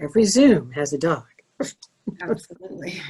Every Zoom has a dog. Absolutely.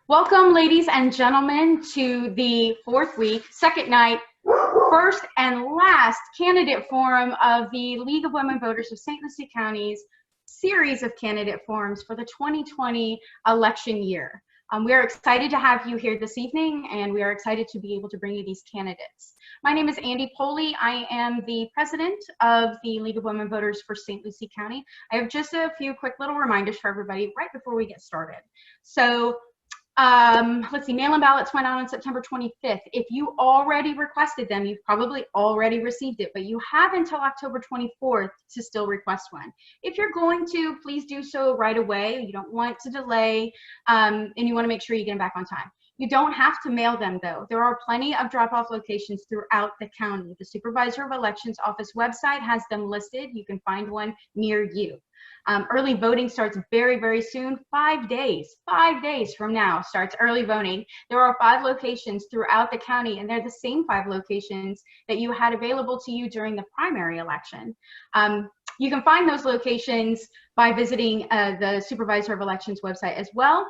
Welcome, ladies and gentlemen, to the fourth week, second night, first and last candidate forum of the League of Women Voters of St. Lucie County's series of candidate forums for the 2020 election year. We are excited to have you here this evening, and we are excited to be able to bring you these candidates. My name is Andy Poley. I am the president of the League of Women Voters for St. Lucie County. I have just a few quick little reminders for everybody right before we get started. So, let's see, mail-in ballots went out on September 25th. If you already requested them, you've probably already received it, but you have until October 24th to still request one. If you're going to, please do so right away. You don't want to delay, and you want to make sure you get them back on time. You don't have to mail them, though. There are plenty of drop-off locations throughout the county. The Supervisor of Elections Office website has them listed. You can find one near you. Early voting starts very, very soon. 5 days from now starts early voting. There are 5 locations throughout the county, and they're the same 5 locations that you had available to you during the primary election. You can find those locations by visiting the Supervisor of Elections website as well.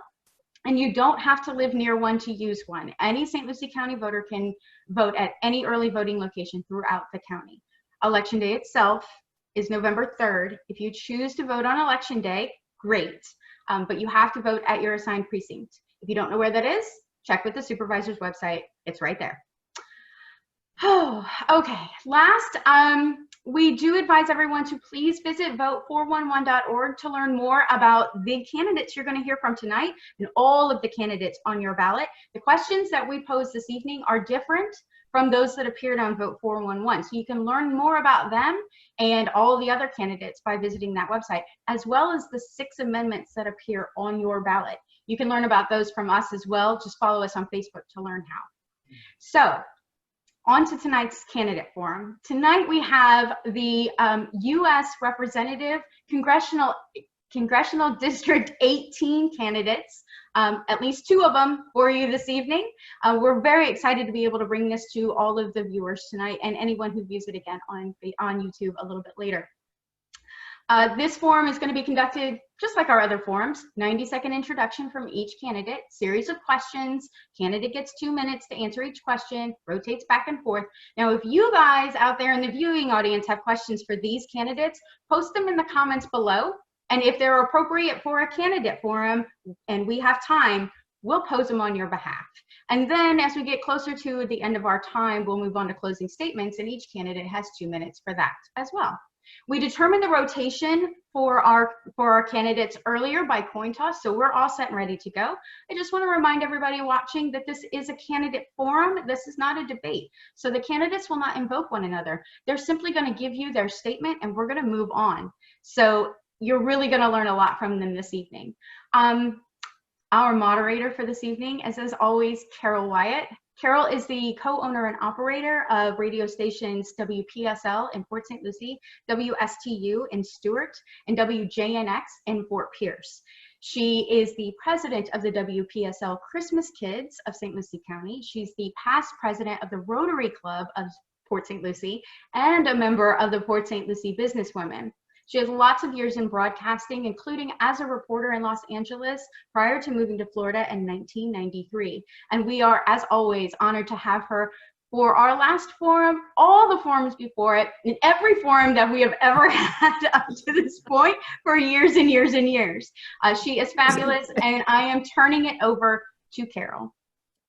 And you don't have to live near one to use one. Any St. Lucie County voter can vote at any early voting location throughout the county. Election day itself is November 3rd. If you choose to vote on election day, great. But you have to vote at your assigned precinct. If you don't know where that is, check with the supervisor's website. It's right there. Oh, okay. Last, we do advise everyone to please visit vote411.org to learn more about the candidates you're going to hear from tonight and all of the candidates on your ballot. The questions that we pose this evening are different from those that appeared on Vote 411. So you can learn more about them and all the other candidates by visiting that website, as well as the 6 amendments that appear on your ballot. You can learn about those from us as well. Just follow us on Facebook to learn how. So, on to tonight's candidate forum. Tonight we have the U.S. Representative Congressional District 18 candidates, at least 2 of them for you this evening. We're very excited to be able to bring this to all of the viewers tonight and anyone who views it again on YouTube a little bit later. This forum is going to be conducted just like our other forums. 90-second introduction from each candidate, series of questions. Candidate gets 2 minutes to answer each question, rotates back and forth. Now, if you guys out there in the viewing audience have questions for these candidates, post them in the comments below. And if they're appropriate for a candidate forum and we have time, we'll pose them on your behalf. And then as we get closer to the end of our time, we'll move on to closing statements, and each candidate has 2 minutes for that as well. We determined the rotation for our candidates earlier by coin toss, so we're all set and ready to go. I just want to remind everybody watching that this is a candidate forum. This is not a debate. So the candidates will not invoke one another. They're simply going to give you their statement and we're going to move on. So you're really going to learn a lot from them this evening. Our moderator for this evening is, as always, Carol Wyatt. Carol is the co-owner and operator of radio stations WPSL in Port St. Lucie, WSTU in Stewart, and WJNX in Fort Pierce. She is the president of the WPSL Christmas Kids of St. Lucie County. She's the past president of the Rotary Club of Port St. Lucie and a member of the Port St. Lucie Businesswomen. She has lots of years in broadcasting, including as a reporter in Los Angeles prior to moving to Florida in 1993. And we are, as always, honored to have her for our last forum, all the forums before it, and every forum that we have ever had up to this point for years and years and years. She is fabulous, and I am turning it over to Carol.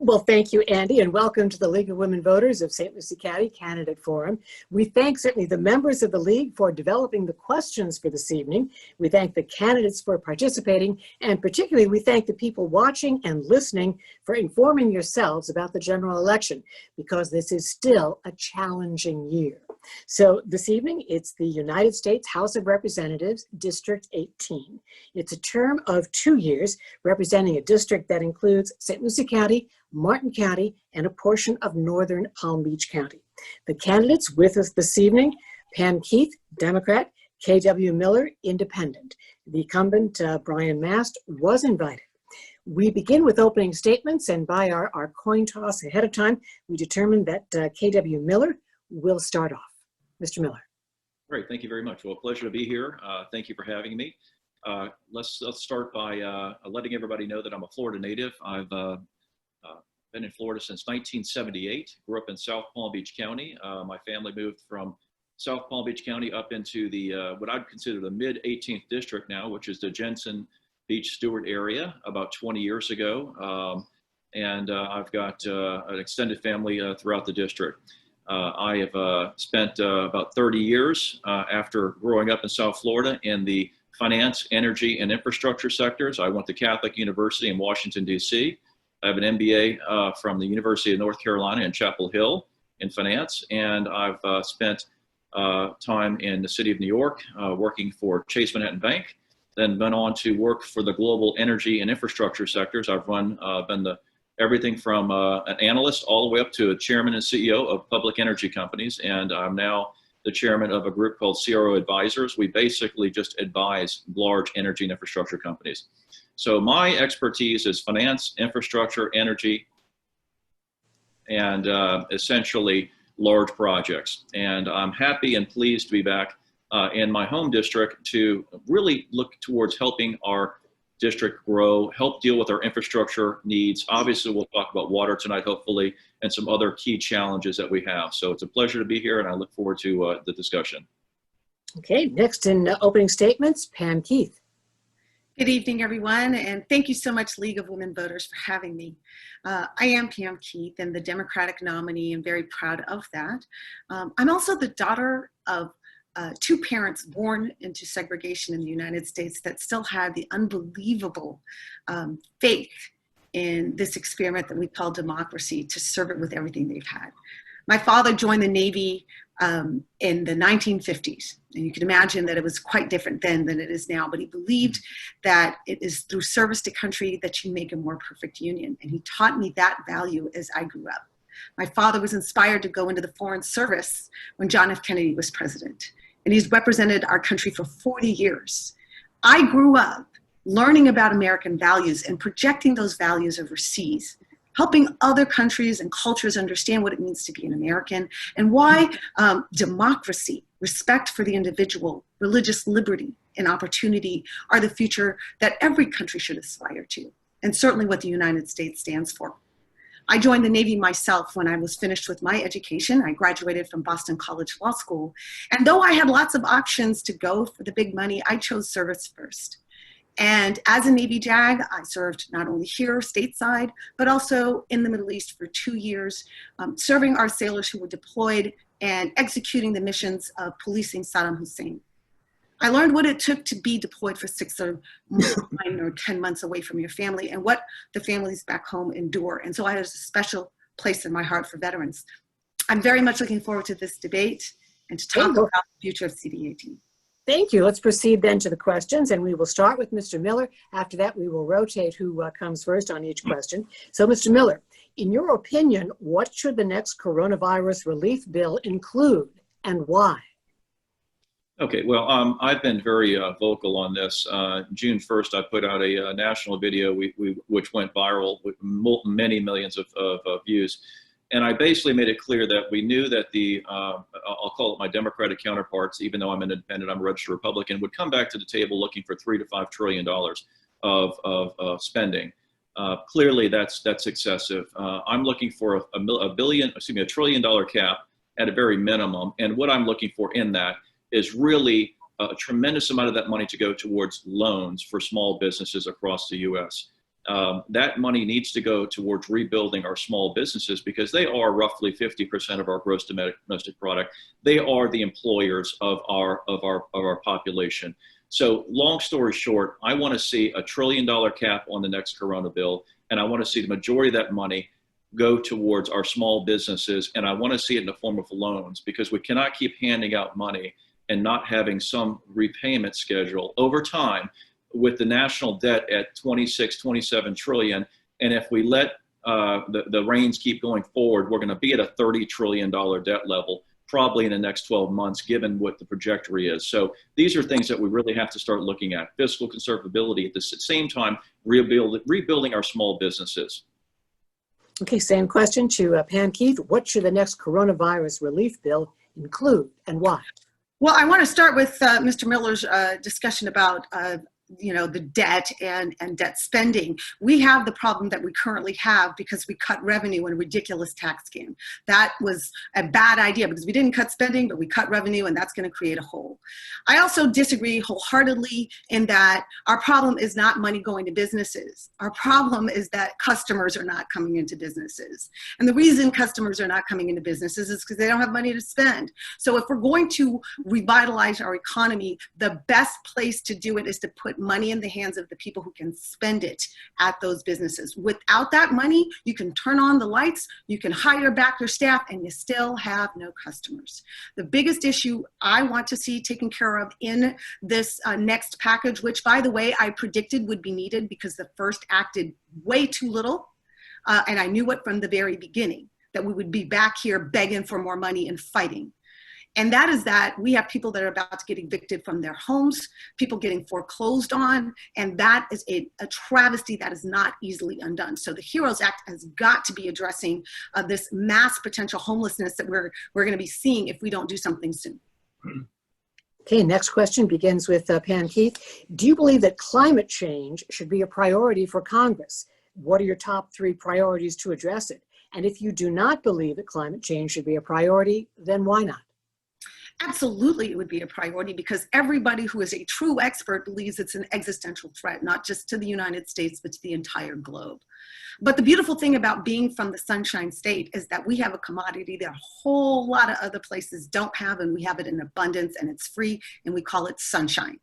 Well, thank you, Andy, and welcome to the League of Women Voters of St. Lucie County Candidate Forum. We thank certainly the members of the League for developing the questions for this evening. We thank the candidates for participating, and particularly we thank the people watching and listening for informing yourselves about the general election, because this is still a challenging year. So this evening, it's the United States House of Representatives, District 18. It's a term of 2 years, representing a district that includes St. Lucie County, Martin County, and a portion of northern Palm Beach County. The candidates with us this evening: Pam Keith, Democrat; K.W. Miller, Independent. The incumbent, Brian Mast, was invited. We begin with opening statements, and by our coin toss ahead of time, we determined that K.W. Miller will start off. Mr. Miller. Great, thank you very much. Well, pleasure to be here. Thank you for having me. Let's start by letting everybody know that I'm a Florida native. I've been in Florida since 1978, grew up in South Palm Beach County. My family moved from South Palm Beach County up into the, what I'd consider the mid 18th district now, which is the Jensen Beach Stewart area, about 20 years ago. I've got an extended family throughout the district. I have spent about 30 years after growing up in South Florida in the finance, energy, and infrastructure sectors. I went to Catholic University in Washington, D.C. I have an MBA from the University of North Carolina in Chapel Hill in finance, and I've spent time in the city of New York working for Chase Manhattan Bank, then went on to work for the global energy and infrastructure sectors. I've been everything from an analyst all the way up to a chairman and CEO of public energy companies, and I'm now the chairman of a group called CRO Advisors. We basically just advise large energy and infrastructure companies. So my expertise is finance, infrastructure, energy, and essentially large projects. And I'm happy and pleased to be back in my home district to really look towards helping our district grow, help deal with our infrastructure needs. Obviously, we'll talk about water tonight, hopefully, and some other key challenges that we have. So it's a pleasure to be here, and I look forward to the discussion. Okay, next in opening statements, Pam Keith. Good evening, everyone, and thank you so much, League of Women Voters, for having me. I am Pam Keith and the Democratic nominee, and very proud of that. I'm also the daughter of two parents born into segregation in the United States that still had the unbelievable faith in this experiment that we call democracy, to serve it with everything they've had. My father joined the Navy in the 1950s, and you can imagine that it was quite different then than it is now, but he believed that it is through service to country that you make a more perfect union, and he taught me that value as I grew up. My father was inspired to go into the Foreign Service when John F. Kennedy was president, and he's represented our country for 40 years. I grew up learning about American values and projecting those values overseas, helping other countries and cultures understand what it means to be an American, and why democracy, respect for the individual, religious liberty, and opportunity are the future that every country should aspire to, and certainly what the United States stands for. I joined the Navy myself when I was finished with my education. I graduated from Boston College Law School, and though I had lots of options to go for the big money, I chose service first. And as a Navy JAG, I served not only here stateside, but also in the Middle East for 2 years, serving our sailors who were deployed and executing the missions of policing Saddam Hussein. I learned what it took to be deployed for 6 or 9 or 10 months away from your family, and what the families back home endure. And so I have a special place in my heart for veterans. I'm very much looking forward to this debate and to talk about the future of CD18. Thank you. Let's proceed then to the questions, and we will start with Mr. Miller. After that, we will rotate who comes first on each question. So, Mr. Miller, in your opinion, what should the next coronavirus relief bill include, and why? Okay, well, I've been very vocal on this. June 1st, I put out a national video which went viral with many millions of views. And I basically made it clear that we knew that I'll call it my Democratic counterparts, even though I'm an independent, I'm a registered Republican, would come back to the table looking for $3 to $5 trillion of spending. Clearly, that's excessive. I'm looking for a trillion-dollar cap at a very minimum. And what I'm looking for in that is really a tremendous amount of that money to go towards loans for small businesses across the U.S. That money needs to go towards rebuilding our small businesses because they are roughly 50% of our gross domestic product. They are the employers of our population. So long story short, I want to see a $1 trillion cap on the next Corona bill, and I want to see the majority of that money go towards our small businesses, and I want to see it in the form of loans because we cannot keep handing out money and not having some repayment schedule over time with the national debt at 26, 27 trillion. And if we let the reins keep going forward, we're going to be at a $30 trillion debt level probably in the next 12 months, given what the trajectory is. So these are things that we really have to start looking at. Fiscal conservability at the same time, rebuilding our small businesses. Okay, same question to Pam Keith. What should the next coronavirus relief bill include and why? Well, I want to start with Mr. Miller's discussion about the debt and debt spending. We have the problem that we currently have because we cut revenue in a ridiculous tax scheme. That was a bad idea because we didn't cut spending, but we cut revenue, and that's going to create a hole. I also disagree wholeheartedly in that our problem is not money going to businesses. Our problem is that customers are not coming into businesses. And the reason customers are not coming into businesses is because they don't have money to spend. So if we're going to revitalize our economy, the best place to do it is to put money in the hands of the people who can spend it at those businesses. Without that money, you can turn on the lights, you can hire back your staff, and you still have no customers. The biggest issue I want to see taken care of in this next package, which by the way, I predicted would be needed because the first act did way too little. And I knew it from the very beginning that we would be back here begging for more money and fighting. And that is that we have people that are about to get evicted from their homes, people getting foreclosed on, and that is a travesty that is not easily undone. So the HEROES Act has got to be addressing this mass potential homelessness that we're going to be seeing if we don't do something soon. Okay, next question begins with Pam Keith. Do you believe that climate change should be a priority for Congress? What are your top 3 priorities to address it? And if you do not believe that climate change should be a priority, then why not? Absolutely, it would be a priority because everybody who is a true expert believes it's an existential threat, not just to the United States, but to the entire globe. But the beautiful thing about being from the Sunshine State is that we have a commodity that a whole lot of other places don't have, and we have it in abundance, and it's free, and we call it sunshine.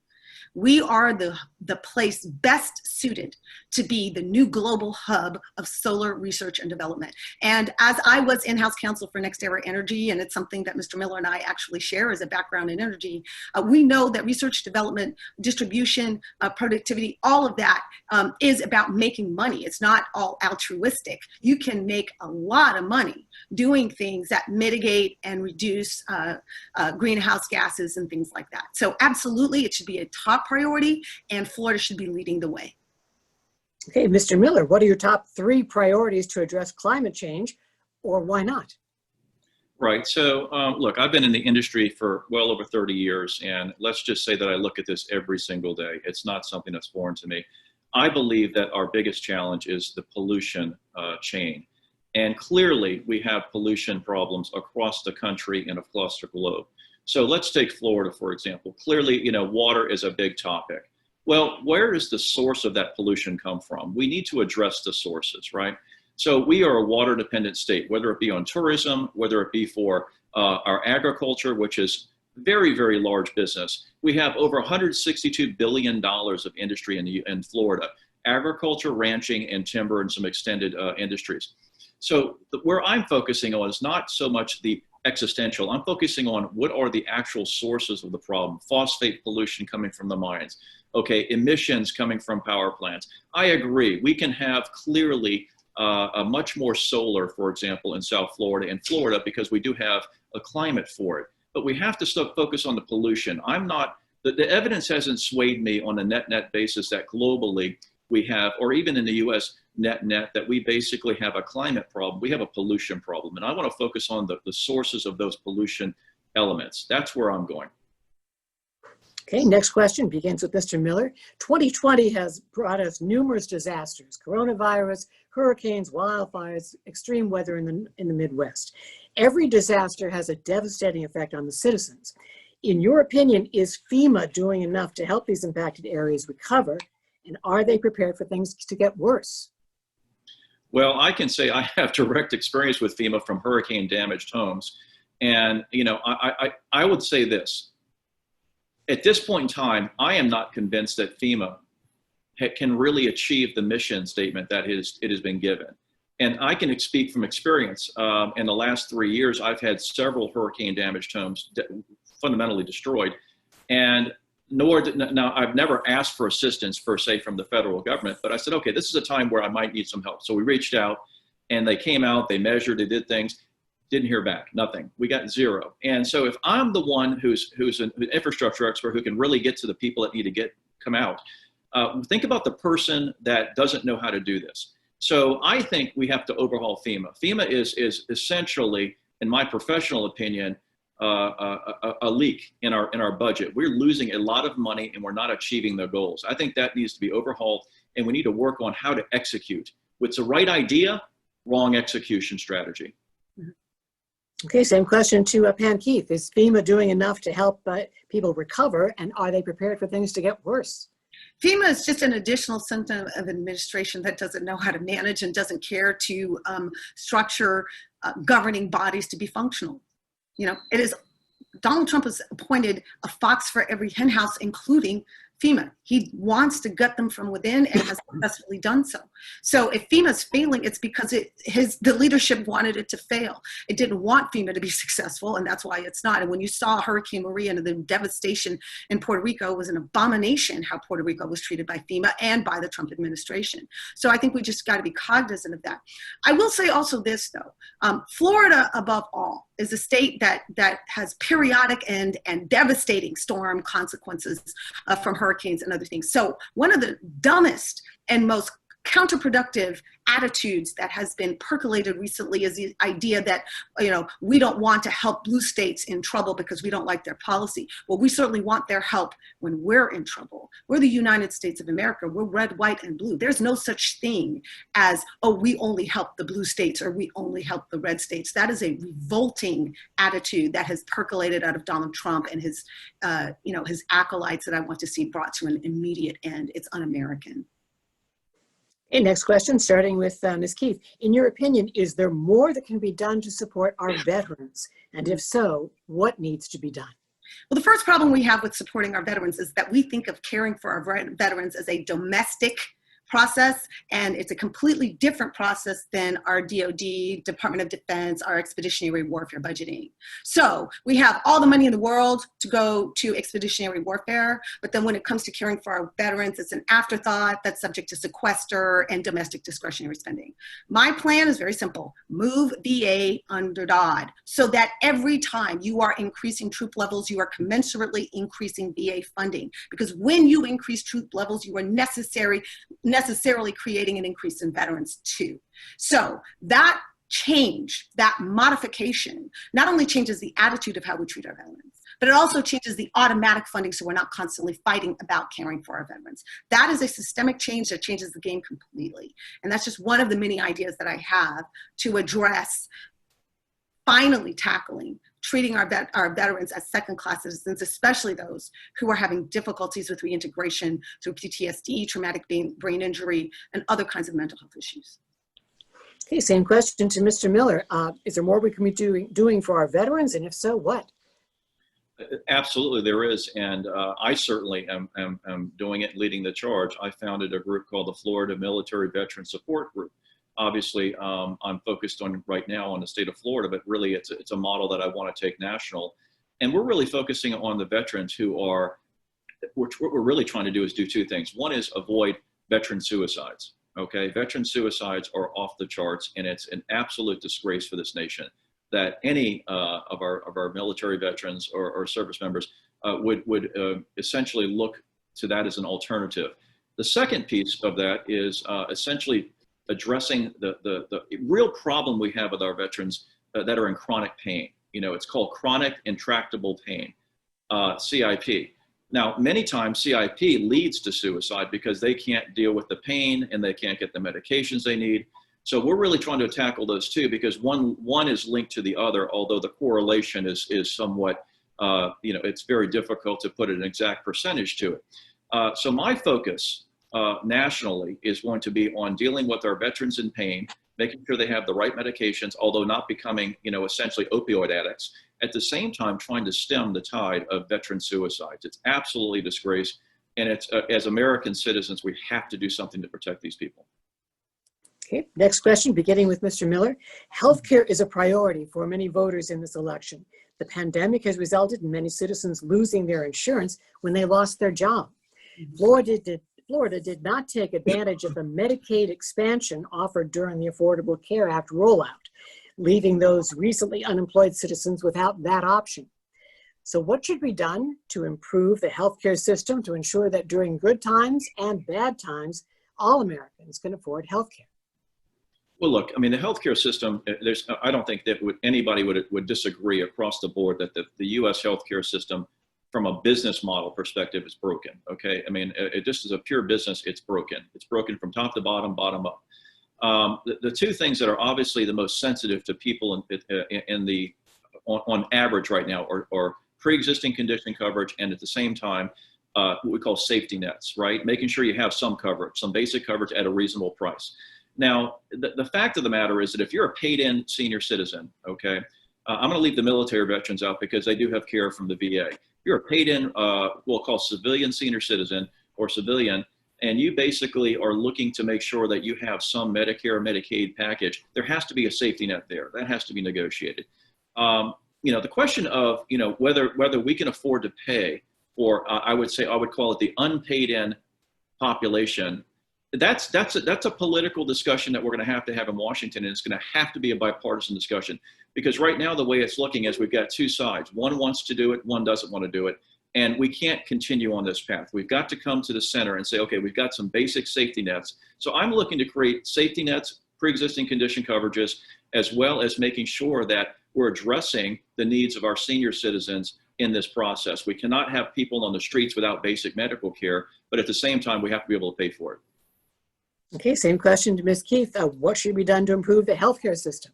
We are the place best suited to be the new global hub of solar research and development. And as I was in-house counsel for Next Era Energy, and it's something that Mr. Miller and I actually share as a background in energy, we know that research, development, distribution, productivity, all of that is about making money. It's not all altruistic. You can make a lot of money doing things that mitigate and reduce greenhouse gases and things like that. So absolutely, it should be a top priority, and Florida should be leading the way. Okay, Mr. Miller, what are your top 3 priorities to address climate change, or why not? Right. So, look, I've been in the industry for well over 30 years, and let's just say that I look at this every single day. It's not something that's foreign to me. I believe that our biggest challenge is the pollution chain. And clearly, we have pollution problems across the country and across the globe. So let's take Florida, for example. Clearly, water is a big topic. Well, where does the source of that pollution come from? We need to address the sources, right? So we are a water-dependent state, whether it be on tourism, whether it be for our agriculture, which is very, very large business. We have over $162 billion of industry in Florida, agriculture, ranching, and timber, and some extended industries. So where I'm focusing on is not so much the existential. I'm focusing on what are the actual sources of the problem. Phosphate pollution coming from the mines. Okay, emissions coming from power plants. I agree. We can have clearly a much more solar, for example, in South Florida and Florida because we do have a climate for it. But we have to still focus on the pollution. The evidence hasn't swayed me on a net basis that globally we have, or even in the US, net, that we basically have a climate problem. We have a pollution problem. And I want to focus on the sources of those pollution elements. That's where I'm going. Okay, next question begins with Mr. Miller. 2020 has brought us numerous disasters: coronavirus, hurricanes, wildfires, extreme weather in the Midwest. Every disaster has a devastating effect on the citizens. In your opinion, is FEMA doing enough to help these impacted areas recover, and are they prepared for things to get worse? Well, I can say I have direct experience with FEMA from hurricane damaged homes. And, you know, I would say this. At this point in time, I am not convinced that FEMA can really achieve the mission statement that it has been given. And I can speak from experience. In the last 3 years, I've had several hurricane damaged homes fundamentally destroyed. And now I've never asked for assistance per se from the federal government, but I said, okay, this is a time where I might need some help. So we reached out and they came out, they measured, they did things, didn't hear back, nothing. We got zero. And so if I'm the one who's an infrastructure expert who can really get to the people that need to come out, think about the person that doesn't know how to do this. So I think we have to overhaul FEMA. FEMA is essentially, in my professional opinion, a leak in our budget. We're losing a lot of money and we're not achieving the goals. I think that needs to be overhauled, and we need to work on how to execute. With the right idea, wrong execution strategy. Okay, same question to Pam Keith. Is FEMA doing enough to help people recover, and are they prepared for things to get worse? FEMA is just an additional symptom of administration that doesn't know how to manage and doesn't care to structure governing bodies to be functional. You know, Donald Trump has appointed a fox for every hen house, including FEMA. He wants to gut them from within and has successfully done so. So if FEMA's failing, it's because the leadership wanted it to fail. It didn't want FEMA to be successful, and that's why it's not. And when you saw Hurricane Maria and the devastation in Puerto Rico, it was an abomination how Puerto Rico was treated by FEMA and by the Trump administration. So I think we just got to be cognizant of that. I will say also this, though. Florida, above all, is a state that has periodic and devastating storm consequences from hurricanes and other things. So one of the dumbest and most counterproductive attitudes that has been percolated recently is the idea that, you know, we don't want to help blue states in trouble because we don't like their policy. Well, we certainly want their help when we're in trouble. We're the United States of America. We're red, white, and blue. There's no such thing as, oh, we only help the blue states or we only help the red states. That is a revolting attitude that has percolated out of Donald Trump and his acolytes that I want to see brought to an immediate end. It's un-American. Okay, next question, starting with Ms. Keith. In your opinion, is there more that can be done to support our veterans? And if so, what needs to be done? Well, the first problem we have with supporting our veterans is that we think of caring for our veterans as a domestic process, and it's a completely different process than our DoD, Department of Defense, our expeditionary warfare budgeting. So we have all the money in the world to go to expeditionary warfare, but then when it comes to caring for our veterans, it's an afterthought that's subject to sequester and domestic discretionary spending. My plan is very simple. Move VA under DOD so that every time you are increasing troop levels, you are commensurately increasing VA funding. Because when you increase troop levels, you are necessarily creating an increase in veterans too. So that change, that modification, not only changes the attitude of how we treat our veterans, but it also changes the automatic funding so we're not constantly fighting about caring for our veterans. That is a systemic change that changes the game completely. And that's just one of the many ideas that I have to address finally tackling treating our veterans as second-class citizens, especially those who are having difficulties with reintegration through PTSD, traumatic brain injury, and other kinds of mental health issues. Okay, same question to Mr. Miller. Is there more we can be doing for our veterans, and if so, what? Absolutely, there is, and I certainly am doing it, leading the charge. I founded a group called the Florida Military Veteran Support Group. Obviously, I'm focused on right now on the state of Florida, but really it's a model that I want to take national. And we're really focusing on the veterans who are, what we're really trying to do is do two things. One is avoid veteran suicides, okay? Veteran suicides are off the charts, and it's an absolute disgrace for this nation that any of our military veterans or service members would essentially look to that as an alternative. The second piece of that is essentially addressing the real problem we have with our veterans that are in chronic pain. You know, it's called chronic intractable pain, CIP. Now, many times CIP leads to suicide because they can't deal with the pain and they can't get the medications they need. So we're really trying to tackle those two because one is linked to the other, although the correlation is somewhat, it's very difficult to put an exact percentage to it. So my focus nationally is going to be on dealing with our veterans in pain, making sure they have the right medications, although not becoming, essentially opioid addicts. At the same time, trying to stem the tide of veteran suicides. It's absolutely a disgrace. And it's, as American citizens, we have to do something to protect these people. Okay, next question, beginning with Mr. Miller. Healthcare is a priority for many voters in this election. The pandemic has resulted in many citizens losing their insurance when they lost their job. Florida did not take advantage of the Medicaid expansion offered during the Affordable Care Act rollout, leaving those recently unemployed citizens without that option. So what should be done to improve the healthcare system to ensure that during good times and bad times, all Americans can afford healthcare? Well, look, I mean, the healthcare system, I don't think that anybody would disagree across the board that the U.S. healthcare system, from a business model perspective, is broken, okay? I mean, it just is a pure business, it's broken. It's broken from top to bottom, bottom up. The two things that are obviously the most sensitive to people on average right now are pre-existing condition coverage and at the same time, what we call safety nets, right? Making sure you have some coverage, some basic coverage at a reasonable price. Now, the fact of the matter is that if you're a paid-in senior citizen, okay, I'm gonna leave the military veterans out because they do have care from the VA. If you're a paid-in, we'll call civilian senior citizen or civilian, and you basically are looking to make sure that you have some Medicare or Medicaid package, there has to be a safety net there. That has to be negotiated. The question of, whether we can afford to pay for, I would call it the unpaid in population, that's a political discussion that we're going to have in Washington, and it's going to have to be a bipartisan discussion because right now the way it's looking is we've got two sides. One wants to do it, one doesn't want to do it. And we can't continue on this path. We've got to come to the center and say, okay, we've got some basic safety nets. So I'm looking to create safety nets, pre-existing condition coverages, as well as making sure that we're addressing the needs of our senior citizens in this process. We cannot have people on the streets without basic medical care, but at the same time, we have to be able to pay for it. Okay, same question to Ms. Keith. What should be done to improve the healthcare system?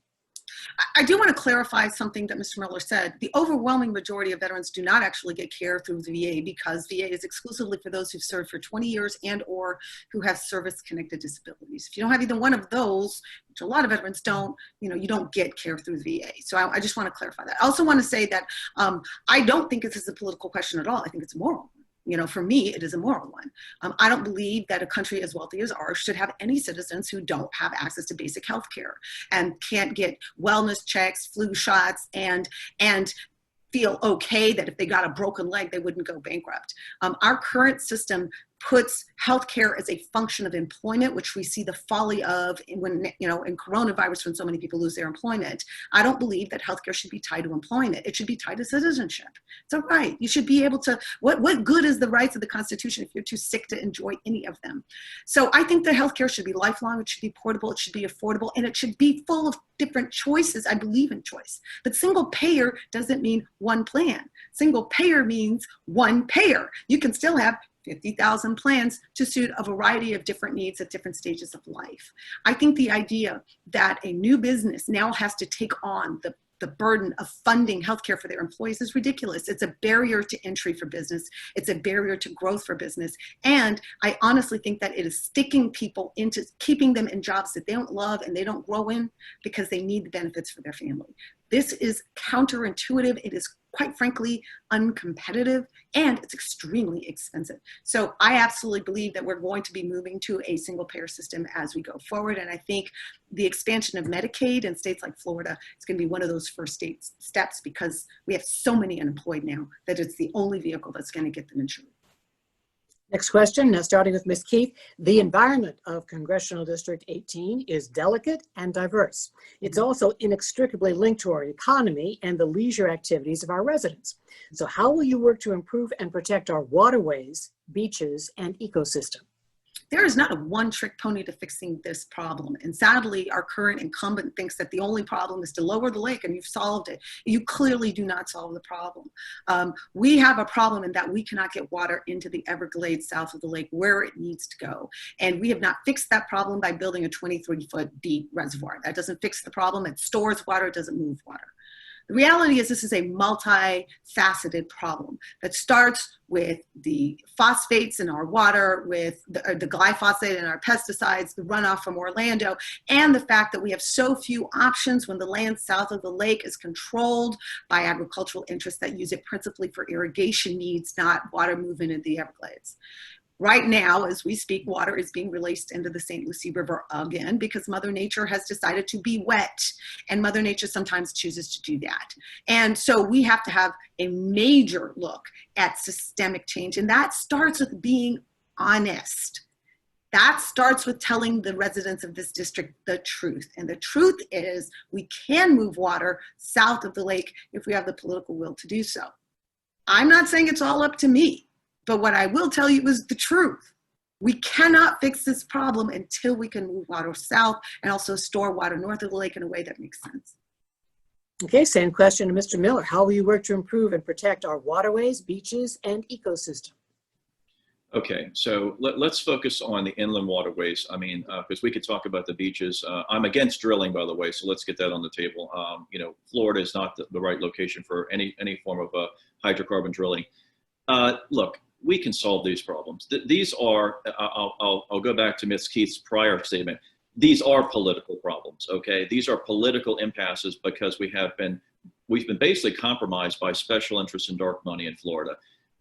I do want to clarify something that Mr. Miller said. The overwhelming majority of veterans do not actually get care through the VA because VA is exclusively for those who've served for 20 years and or who have service-connected disabilities. If you don't have either one of those, which a lot of veterans don't, you don't get care through the VA. So I just want to clarify that. I also want to say that I don't think this is a political question at all. I think it's a moral one. For me, it is a moral one. I don't believe that a country as wealthy as ours should have any citizens who don't have access to basic health care and can't get wellness checks, flu shots, and feel okay that if they got a broken leg, they wouldn't go bankrupt. Our current system puts healthcare as a function of employment, which we see the folly of when, in coronavirus, when so many people lose their employment. I don't believe that healthcare should be tied to employment. It should be tied to citizenship. It's a right. You should be able to, what good is the rights of the Constitution if you're too sick to enjoy any of them? So I think that healthcare should be lifelong, it should be portable, it should be affordable, and it should be full of different choices. I believe in choice. But single payer doesn't mean one plan. Single payer means one payer. You can still have 50,000 plans to suit a variety of different needs at different stages of life. I think the idea that a new business now has to take on the burden of funding healthcare for their employees is ridiculous. It's a barrier to entry for business. It's a barrier to growth for business. And I honestly think that it is sticking people into keeping them in jobs that they don't love and they don't grow in because they need the benefits for their family. This is counterintuitive. It is quite frankly uncompetitive, and it's extremely expensive. So I absolutely believe that we're going to be moving to a single payer system as we go forward. And I think the expansion of Medicaid in states like Florida is going to be one of those first steps because we have so many unemployed now that it's the only vehicle that's going to get them insured. Next question, now starting with Ms. Keith. The environment of Congressional District 18 is delicate and diverse. It's also inextricably linked to our economy and the leisure activities of our residents. So how will you work to improve and protect our waterways, beaches, and ecosystem? There is not a one-trick pony to fixing this problem. And sadly, our current incumbent thinks that the only problem is to lower the lake and you've solved it. You clearly do not solve the problem. We have a problem in that we cannot get water into the Everglades south of the lake where it needs to go. And we have not fixed that problem by building a 23-foot deep reservoir. That doesn't fix the problem. It stores water, it doesn't move water. The reality is this is a multifaceted problem that starts with the phosphates in our water, with the glyphosate in our pesticides, the runoff from Orlando, and the fact that we have so few options when the land south of the lake is controlled by agricultural interests that use it principally for irrigation needs, not water movement in the Everglades. Right now, as we speak, water is being released into the St. Lucie River again because Mother Nature has decided to be wet, and Mother Nature sometimes chooses to do that. And so we have to have a major look at systemic change, and that starts with being honest. That starts with telling the residents of this district the truth. And the truth is we can move water south of the lake if we have the political will to do so. I'm not saying it's all up to me. But what I will tell you is the truth. We cannot fix this problem until we can move water south and also store water north of the lake in a way that makes sense. Okay, same question to Mr. Miller. How will you work to improve and protect our waterways, beaches, and ecosystem? Okay, so let's focus on the inland waterways. I mean, because we could talk about the beaches. I'm against drilling, by the way, so let's get that on the table. You know, Florida is not the right location for any form of hydrocarbon drilling. Look, we can solve these problems. These are, I'll go back to Ms. Keith's prior statement. These are political problems, okay? These are political impasses because we've been basically compromised by special interests and dark money in Florida.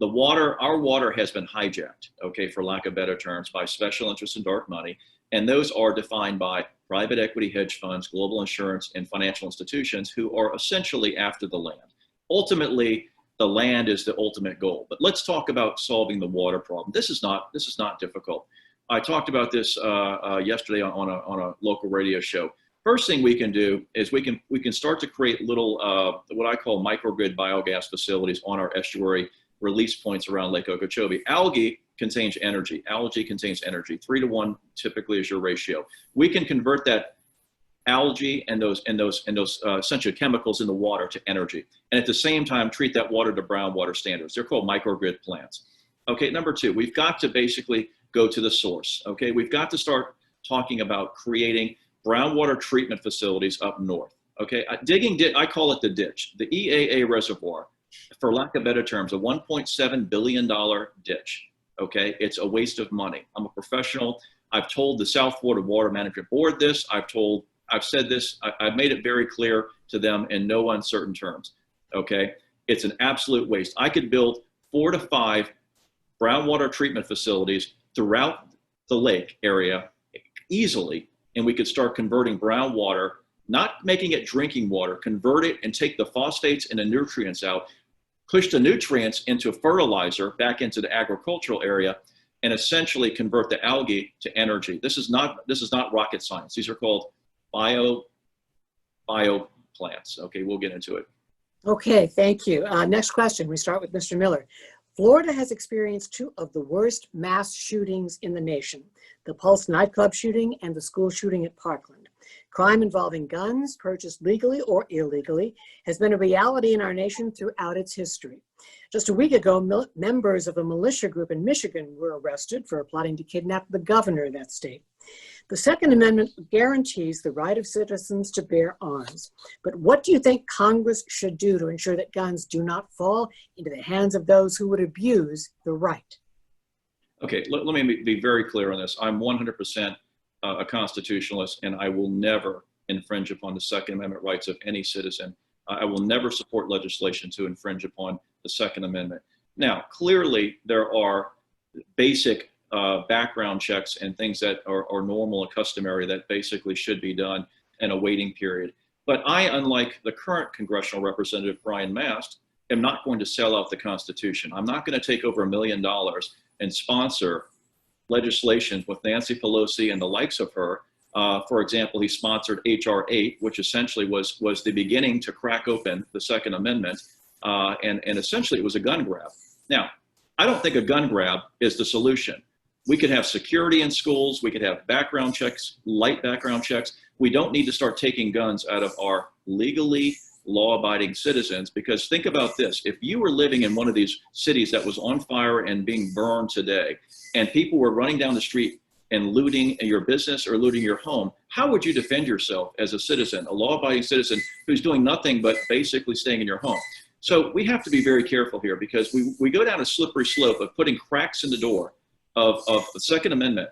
Our water has been hijacked, okay, for lack of better terms, by special interests and dark money. And those are defined by private equity hedge funds, global insurance, and financial institutions who are essentially after the land. Ultimately, the land is the ultimate goal. But let's talk about solving the water problem. This is not difficult. I talked about this yesterday on a local radio show. First thing we can do is we can start to create little what I call microgrid biogas facilities on our estuary release points around Lake Okeechobee. Algae contains energy. Algae contains energy. 3-to-1 typically is your ratio. We can convert that algae and those essential chemicals in the water to energy, and at the same time treat that water to brown water standards. They're called microgrid plants. Okay, number two, we've got to basically go to the source. Okay, we've got to start talking about creating brown water treatment facilities up north. Okay, I call it the ditch, the EAA reservoir, for lack of better terms, a $1.7 billion ditch. Okay, it's a waste of money. I'm a professional. I've told the South Florida Water Management Board this. I've said this, I've made it very clear to them in no uncertain terms, okay? It's an absolute waste. I could build 4 to 5 brown water treatment facilities throughout the lake area easily, and we could start converting brown water, not making it drinking water, convert it and take the phosphates and the nutrients out, push the nutrients into fertilizer back into the agricultural area, and essentially convert the algae to energy. This is not rocket science. These are called bio plants. Okay, we'll get into it. Okay, thank you. Next question, we start with Mr. Miller. Florida has experienced 2 of the worst mass shootings in the nation, the Pulse nightclub shooting and the school shooting at Parkland. Crime involving guns, purchased legally or illegally, has been a reality in our nation throughout its history. Just a week ago, members of a militia group in Michigan were arrested for plotting to kidnap the governor of that state. The Second Amendment guarantees the right of citizens to bear arms. But what do you think Congress should do to ensure that guns do not fall into the hands of those who would abuse the right? Okay, let me be very clear on this. I'm 100% a constitutionalist, and I will never infringe upon the Second Amendment rights of any citizen. I will never support legislation to infringe upon the Second Amendment. Now, clearly, there are basic background checks and things that are normal and customary that basically should be done in a waiting period. But I, unlike the current congressional representative, Brian Mast, am not going to sell out the Constitution. I'm not going to take over $1 million and sponsor legislation with Nancy Pelosi and the likes of her. For example, he sponsored H.R. 8, which essentially was the beginning to crack open the Second Amendment, and essentially it was a gun grab. Now, I don't think a gun grab is the solution. We could have security in schools. We could have background checks, light background checks. We don't need to start taking guns out of our legally law-abiding citizens, because think about this. If you were living in one of these cities that was on fire and being burned today, and people were running down the street and looting your business or looting your home, how would you defend yourself as a citizen, a law-abiding citizen who's doing nothing but basically staying in your home? So we have to be very careful here, because we go down a slippery slope of putting cracks in the door of the Second Amendment.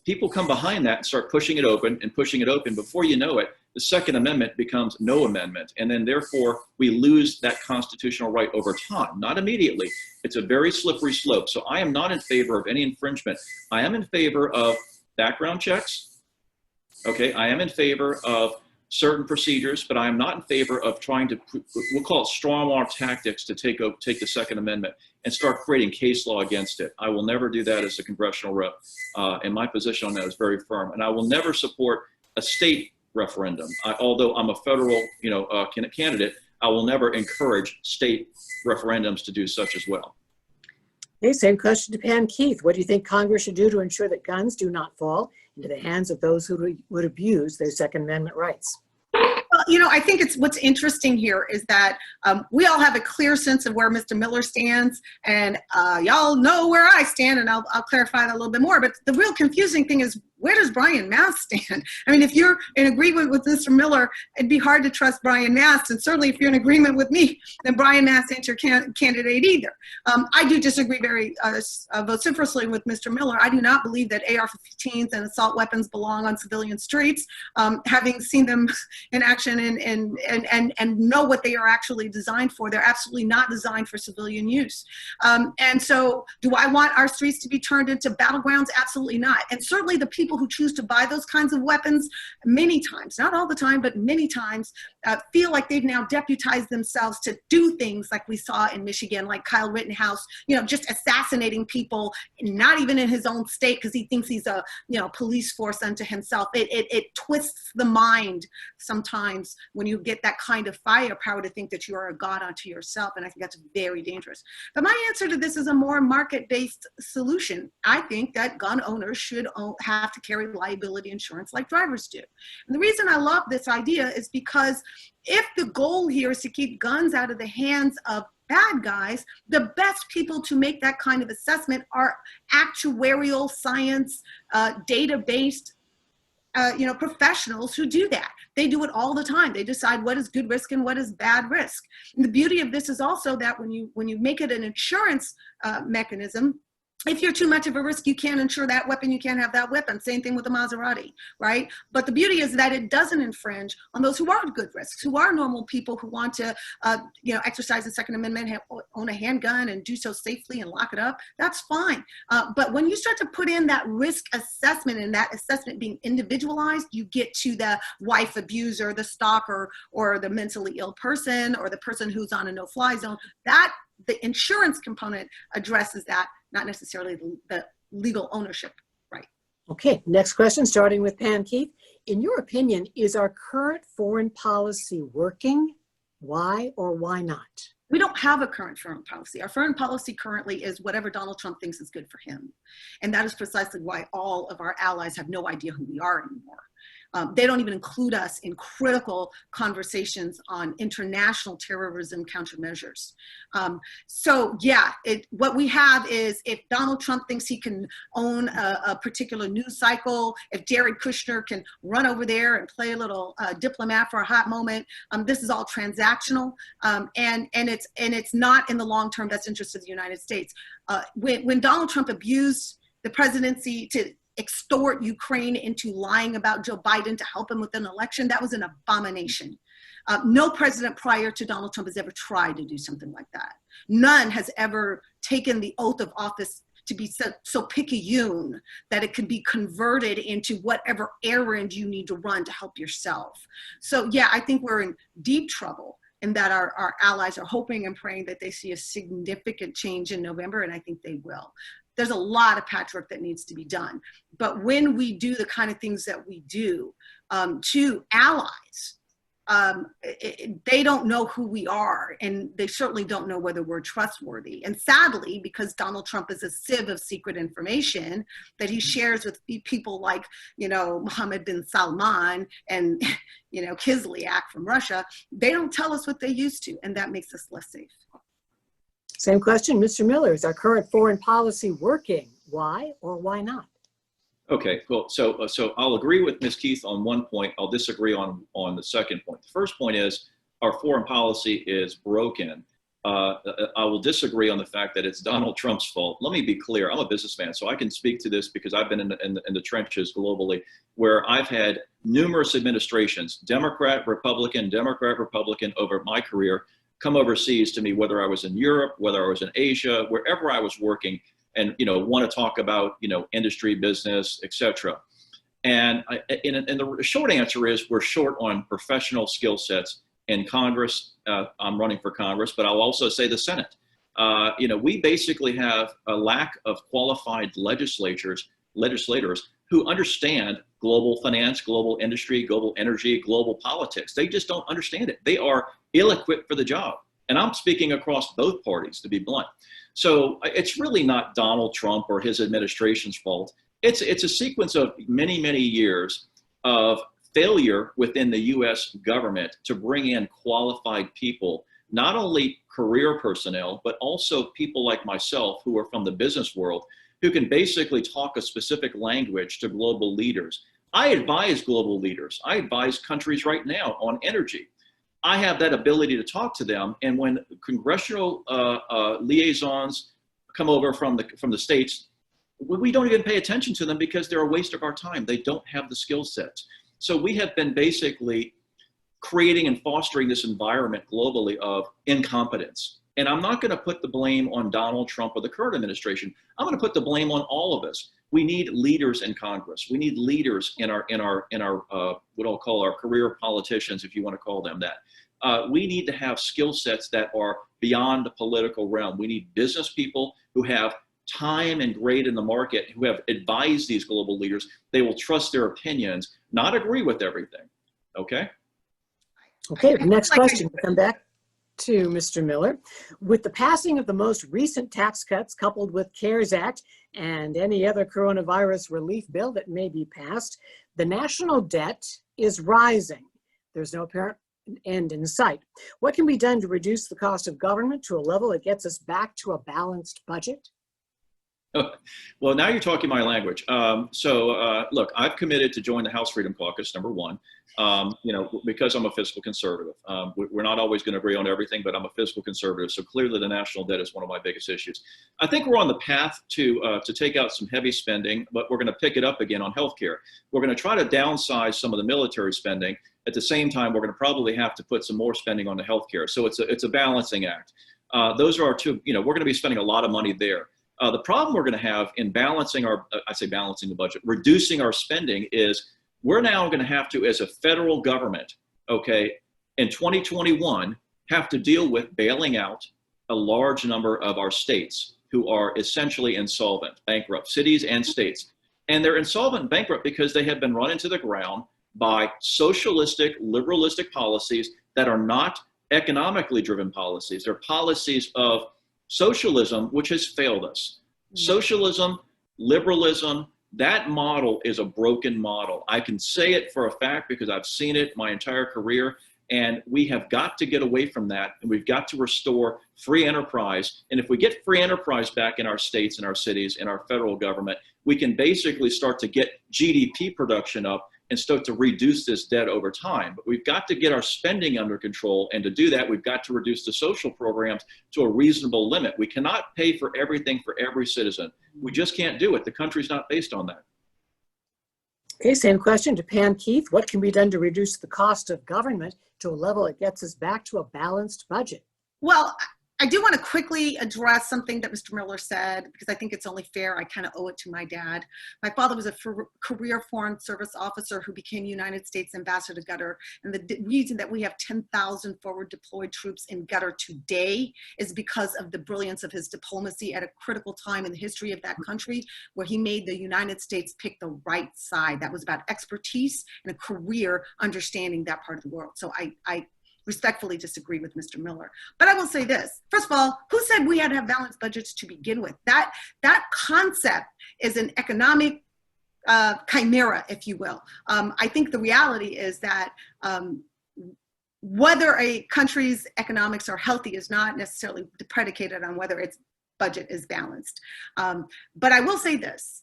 People come behind that and start pushing it open and pushing it open. Before you know it, the Second Amendment becomes no amendment. And then therefore we lose that constitutional right over time, not immediately. It's a very slippery slope. So I am not in favor of any infringement. I am in favor of background checks. Okay, I am in favor of certain procedures, but I am not in favor of trying to, we'll call it strong arm tactics, to take the Second Amendment and start creating case law against it. I will never do that as a congressional rep, and my position on that is very firm. And I will never support a state referendum. Although I'm a federal, candidate, I will never encourage state referendums to do such as well. Okay, same question to Pam Keith. What do you think Congress should do to ensure that guns do not fall into the hands of those who would abuse their Second Amendment rights? Well, I think what's interesting here is that we all have a clear sense of where Mr. Miller stands, and y'all know where I stand, and I'll clarify that a little bit more. But the real confusing thing is, where does Brian Mast stand? I mean, if you're in agreement with Mr. Miller, it'd be hard to trust Brian Mast. And certainly if you're in agreement with me, then Brian Mast ain't your candidate either. I do disagree very vociferously with Mr. Miller. I do not believe that AR-15s and assault weapons belong on civilian streets. Having seen them in action and know what they are actually designed for, they're absolutely not designed for civilian use. And so do I want our streets to be turned into battlegrounds? Absolutely not. And certainly the people who choose to buy those kinds of weapons, many times, not all the time, but many times, feel like they've now deputized themselves to do things like we saw in Michigan, like Kyle Rittenhouse, just assassinating people, not even in his own state, because he thinks he's a police force unto himself. It twists the mind sometimes when you get that kind of firepower to think that you are a god unto yourself, and I think that's very dangerous. But my answer to this is a more market-based solution. I think that gun owners should have to carry liability insurance like drivers do. And the reason I love this idea is because if the goal here is to keep guns out of the hands of bad guys, the best people to make that kind of assessment are actuarial science, data-based professionals who do that. They do it all the time. They decide what is good risk and what is bad risk. And the beauty of this is also that when you make it an insurance mechanism, if you're too much of a risk, you can't insure that weapon, you can't have that weapon. Same thing with the Maserati, right? But the beauty is that it doesn't infringe on those who are good risks, who are normal people who want to, exercise the Second Amendment, own a handgun and do so safely and lock it up. That's fine. But when you start to put in that risk assessment and that assessment being individualized, you get to the wife abuser, the stalker, or the mentally ill person, or the person who's on a no-fly zone. That the insurance component addresses that, not necessarily the legal ownership right. Okay, next question, starting with Pam Keith. In your opinion, is our current foreign policy working? Why or why not? We don't have a current foreign policy. Our foreign policy currently is whatever Donald Trump thinks is good for him. And that is precisely why all of our allies have no idea who we are anymore. They don't even include us in critical conversations on international terrorism countermeasures. So yeah, what we have is, if Donald Trump thinks he can own a particular news cycle, if Jared Kushner can run over there and play a little diplomat for a hot moment, this is all transactional, and it's not in the long-term best interest of the United States. When Donald Trump abused the presidency to extort Ukraine into lying about Joe Biden to help him with an election, that was an abomination. No president prior to Donald Trump has ever tried to do something like that. None has ever taken the oath of office to be so picayune that it can be converted into whatever errand you need to run to help yourself. So yeah, I think we're in deep trouble, and that our allies are hoping and praying that they see a significant change in November, and I think they will. There's a lot of patchwork that needs to be done. But when we do the kind of things that we do to allies, they don't know who we are, and they certainly don't know whether we're trustworthy. And sadly, because Donald Trump is a sieve of secret information that he shares with people like, Mohammed bin Salman and, Kislyak from Russia, they don't tell us what they used to, and that makes us less safe. Same question, Mr. Miller. Is our current foreign policy working? Why or why not? Okay, cool. So I'll agree with Ms. Keith on one point. I'll disagree on the second point. The first point is our foreign policy is broken. I will disagree on the fact that it's Donald Trump's fault. Let me be clear. I'm a businessman, so I can speak to this because I've been in the trenches globally, where I've had numerous administrations, Democrat, Republican, over my career, come overseas to me, whether I was in Europe, whether I was in Asia, wherever I was working, and want to talk about industry, business, etc. And the short answer is we're short on professional skill sets in Congress. I'm running for Congress, but I'll also say the Senate. We basically have a lack of qualified legislators who understand global finance, global industry, global energy, global politics. They just don't understand it. They are ill-equipped for the job. And I'm speaking across both parties, to be blunt. So it's really not Donald Trump or his administration's fault. It's a sequence of many, many years of failure within the U.S. government to bring in qualified people, not only career personnel, but also people like myself who are from the business world, who can basically talk a specific language to global leaders. I advise global leaders. I advise countries right now on energy. I have that ability to talk to them, and when congressional liaisons come over from the states, we don't even pay attention to them because they're a waste of our time. They don't have the skill sets. So we have been basically creating and fostering this environment globally of incompetence. And I'm not going to put the blame on Donald Trump or the current administration. I'm going to put the blame on all of us. We need leaders in Congress. We need leaders in our what I'll call our career politicians, if you want to call them that. We need to have skill sets that are beyond the political realm. We need business people who have time and grade in the market, who have advised these global leaders. They will trust their opinions, not agree with everything. Okay? Okay, the next question. We'll come back to Mr. Miller. With the passing of the most recent tax cuts coupled with CARES Act and any other coronavirus relief bill that may be passed, the national debt is rising. There's no apparent end in sight. What can be done to reduce the cost of government to a level that gets us back to a balanced budget? Well, now you're talking my language. Look, I've committed to join the House Freedom Caucus, number one, because I'm a fiscal conservative. We're not always going to agree on everything, but I'm a fiscal conservative. So clearly the national debt is one of my biggest issues. I think we're on the path to take out some heavy spending, but we're going to pick it up again on healthcare. We're going to try to downsize some of the military spending. At the same time, we're going to probably have to put some more spending on the healthcare. So it's a balancing act. Those are our two, we're going to be spending a lot of money there. The problem we're going to have in balancing balancing the budget, reducing our spending, is we're now going to have to, as a federal government, in 2021, have to deal with bailing out a large number of our states who are essentially insolvent, bankrupt, cities and states. And they're insolvent and bankrupt because they have been run into the ground by socialistic, liberalistic policies that are not economically driven policies. They're policies of socialism, which has failed us. Socialism, liberalism, that model is a broken model. I can say it for a fact because I've seen it my entire career, and we have got to get away from that, and we've got to restore free enterprise. And if we get free enterprise back in our states and our cities and our federal government, we can basically start to get GDP production up and start to reduce this debt over time. But we've got to get our spending under control. And to do that, we've got to reduce the social programs to a reasonable limit. We cannot pay for everything for every citizen. We just can't do it. The country's not based on that. Okay, same question to Pam Keith. What can be done to reduce the cost of government to a level that gets us back to a balanced budget? Well, I do want to quickly address something that Mr. Miller said, because I think it's only fair. I kind of owe it to my dad. My father was a career Foreign Service officer who became United States ambassador to Qatar. And the reason that we have 10,000 forward deployed troops in Qatar today is because of the brilliance of his diplomacy at a critical time in the history of that country, where he made the United States pick the right side. That was about expertise and a career understanding that part of the world. So I respectfully disagree with Mr. Miller. But I will say this. First of all, who said we had to have balanced budgets to begin with? That concept is an economic chimera, if you will. I think the reality is that whether a country's economics are healthy is not necessarily predicated on whether its budget is balanced. But I will say this.